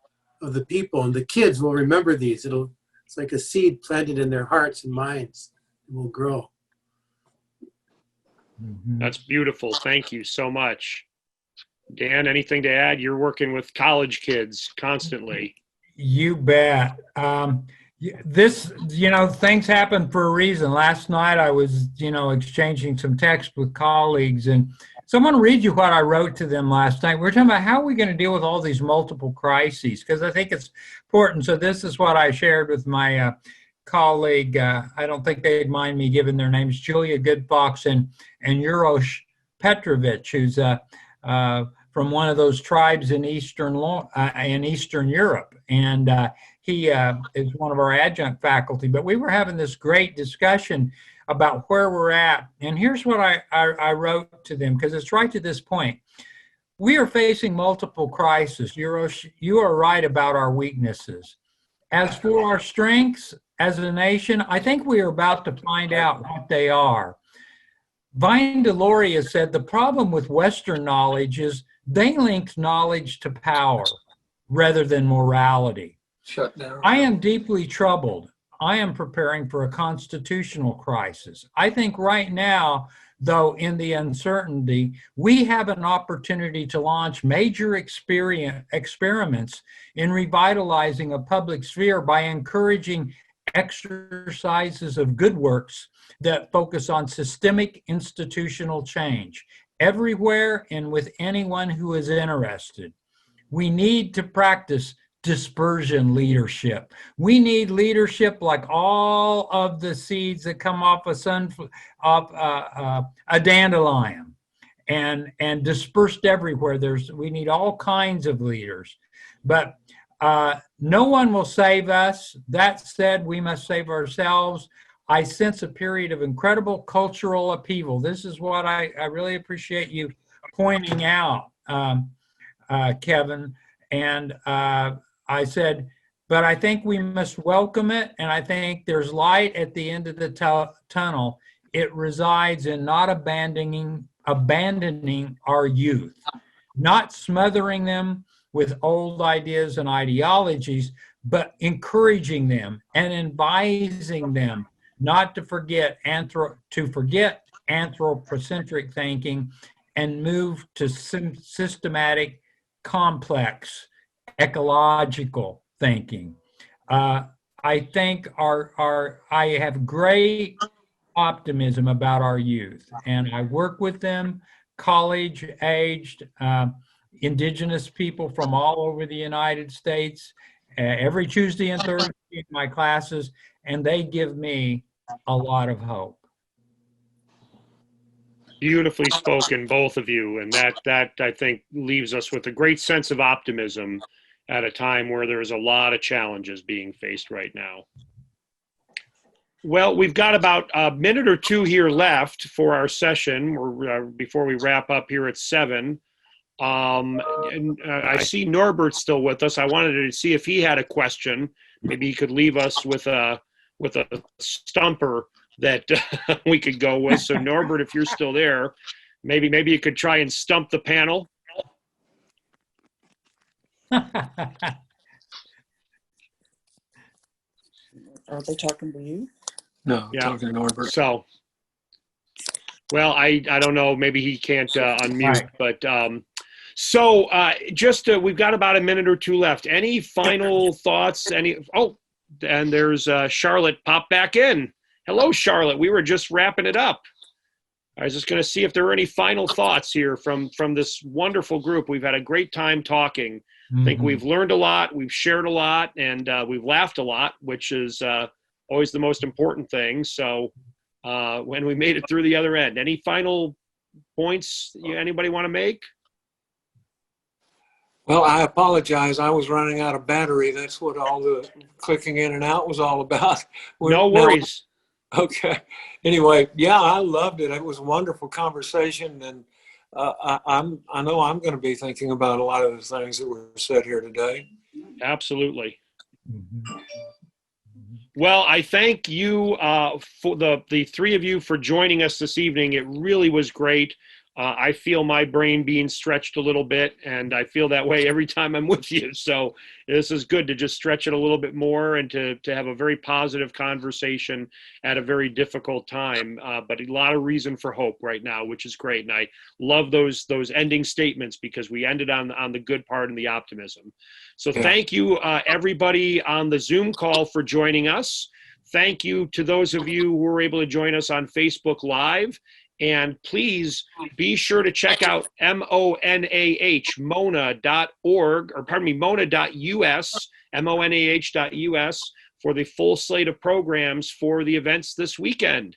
people, and the kids will remember these. It's like a seed planted in their hearts and minds. It will grow. That's beautiful. Thank you so much. Dan, anything to add? You're working with college kids constantly. You bet. This, things happen for a reason. Last night I was, exchanging some text with colleagues, and so I'm going to read you what I wrote to them last night. We're talking about how are we going to deal with all these multiple crises, because I think it's important. So this is what I shared with my colleague. I don't think they'd mind me giving their names, Julia Goodfox and Urosh Petrovich, who's from one of those tribes in Eastern Europe. And he is one of our adjunct faculty. But we were having this great discussion about where we're at. And here's what I wrote to them, because it's right to this point. We are facing multiple crises. Urosh, you are right about our weaknesses. As for our strengths as a nation, I think we are about to find out what they are. Vine Deloria said the problem with Western knowledge is they link knowledge to power rather than morality. Shut down. I am deeply troubled. I am preparing for a constitutional crisis. I think right now, though, in the uncertainty, we have an opportunity to launch major experiments in revitalizing a public sphere by encouraging exercises of good works that focus on systemic institutional change everywhere and with anyone who is interested. We need to practice dispersion leadership. We need leadership like all of the seeds that come off a dandelion and dispersed everywhere. We need all kinds of leaders, but no one will save us. That said, we must save ourselves. I sense a period of incredible cultural upheaval. This is what I really appreciate you pointing out, Kevin. And I said, but I think we must welcome it. And I think there's light at the end of the tunnel. It resides in not abandoning our youth, not smothering them with old ideas and ideologies, but encouraging them and advising them not to forget anthropocentric thinking and move to systematic, complex, ecological thinking. I think I have great optimism about our youth, and I work with them, college-aged, indigenous people from all over the United States, every Tuesday and Thursday in my classes, and they give me a lot of hope. Beautifully spoken, both of you. And that I think leaves us with a great sense of optimism at a time where there's a lot of challenges being faced right now. Well, we've got about a minute or two here left for our session before we wrap up here at 7. I see Norbert's still with us. I wanted to see if he had a question. Maybe he could leave us with a stumper that we could go with. So Norbert, if you're still there, maybe you could try and stump the panel. Are they talking to you? No, Yeah. talking to Norbert. So, well, I don't know. Maybe he can't unmute, Right. but we've got about a minute or two left. Any final thoughts? And there's Charlotte pop back in. Hello, Charlotte. We were just wrapping it up. I was just going to see if there were any final thoughts here from this wonderful group. We've had a great time talking. I think we've learned a lot, we've shared a lot, and we've laughed a lot, which is always the most important thing. So when we made it through the other end, any final points anybody want to make? Well, I apologize. I was running out of battery. That's what all the clicking in and out was all about. No worries. Okay. Anyway, yeah, I loved it. It was a wonderful conversation, and I know I'm going to be thinking about a lot of the things that were said here today. Absolutely. Mhm. Well, I thank you for the three of you for joining us this evening. It really was great. I feel my brain being stretched a little bit, and I feel that way every time I'm with you. So this is good to just stretch it a little bit more and to have a very positive conversation at a very difficult time. But a lot of reason for hope right now, which is great. And I love those ending statements because we ended on the good part and the optimism. So thank you, everybody on the Zoom call for joining us. Thank you to those of you who were able to join us on Facebook Live. And please be sure to check out MONAH, MONAH.org, or pardon me, MONAH.us, MONAH.us, for the full slate of programs for the events this weekend.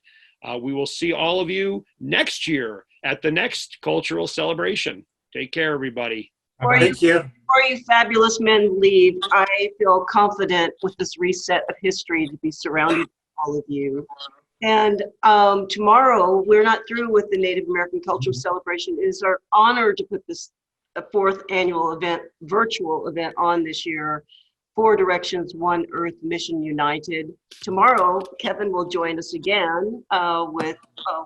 We will see all of you next year at the next cultural celebration. Take care, everybody. Bye-bye. Thank you. Before you fabulous men leave, I feel confident with this reset of history to be surrounded by all of you. And tomorrow, we're not through with the Native American Cultural Celebration. It is our honor to put this fourth annual event, virtual event, on this year. 4 Directions, One Earth, Mission United. Tomorrow, Kevin will join us again with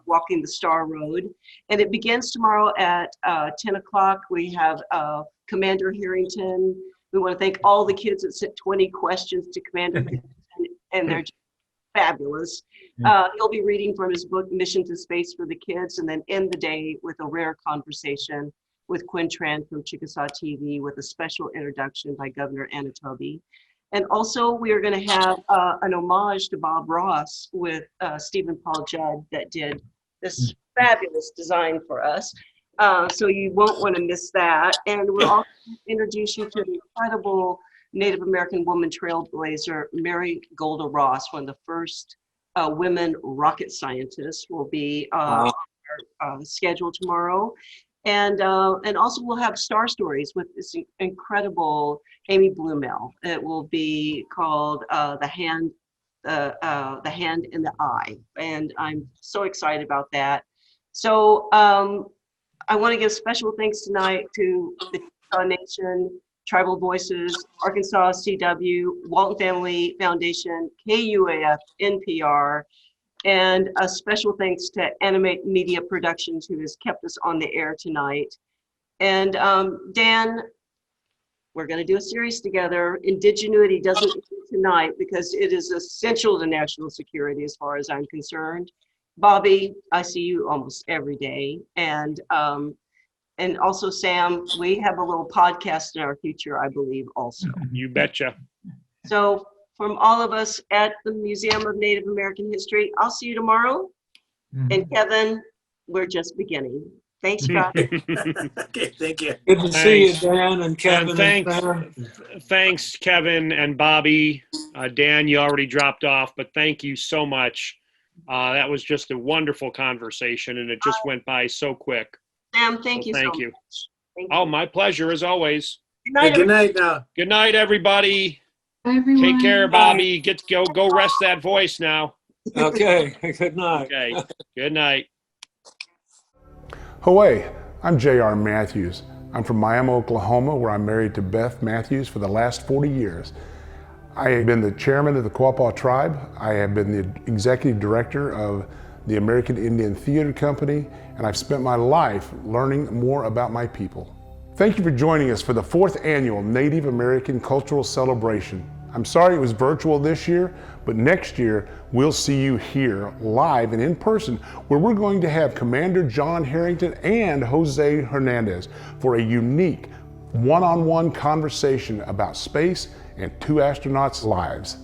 Walking the Star Road. And it begins tomorrow at 10 o'clock. We have Commander Harrington. We want to thank all the kids that sent 20 questions to Commander Harrington, and they're just fabulous. He'll be reading from his book, Mission to Space for the Kids, and then end the day with a rare conversation with Quinn Tran from Chickasaw TV with a special introduction by Governor Anatobi. And also we are going to have an homage to Bob Ross with Stephen Paul Judd that did this fabulous design for us. So you won't want to miss that. And we'll also introduce you to the incredible Native American woman trailblazer, Mary Golda Ross, one of the first women rocket scientists, will be on our schedule tomorrow. And also we'll have Star Stories with this incredible Amy Blumell. It will be called The Hand in the Eye. And I'm so excited about that. So I want to give special thanks tonight to the Cherokee Nation, Tribal Voices, Arkansas CW, Walton Family Foundation, KUAF, NPR, and a special thanks to Animate Media Productions, who has kept us on the air tonight. And Dan, we're going to do a series together. Indigenuity doesn't end tonight because it is essential to national security as far as I'm concerned. Bobby, I see you almost every day. And also, Sam, we have a little podcast in our future, I believe, also. You betcha. So from all of us at the Museum of Native American History, I'll see you tomorrow. And Kevin, we're just beginning. Thanks, guys. Okay, thank you. Good to see you, Dan and Kevin. Thanks, Kevin and Bobby. Dan, you already dropped off, but thank you so much. That was just a wonderful conversation, and it just went by so quick. Sam, thank you so much. Thank you. Oh, my pleasure, as always. Good night, Good night now. Good night, everybody. Bye, everyone. Take care, Bobby. Go rest that voice now. Okay, good night. Okay, good night. Hawaii, I'm J.R. Matthews. I'm from Miami, Oklahoma, where I'm married to Beth Matthews for the last 40 years. I have been the chairman of the Quapaw Tribe. I have been the executive director of the American Indian Theater Company, and I've spent my life learning more about my people. Thank you for joining us for the 4th annual Native American Cultural Celebration. I'm sorry it was virtual this year, but next year we'll see you here live and in person, where we're going to have Commander John Harrington and Jose Hernandez for a unique one-on-one conversation about space and 2 astronauts' lives.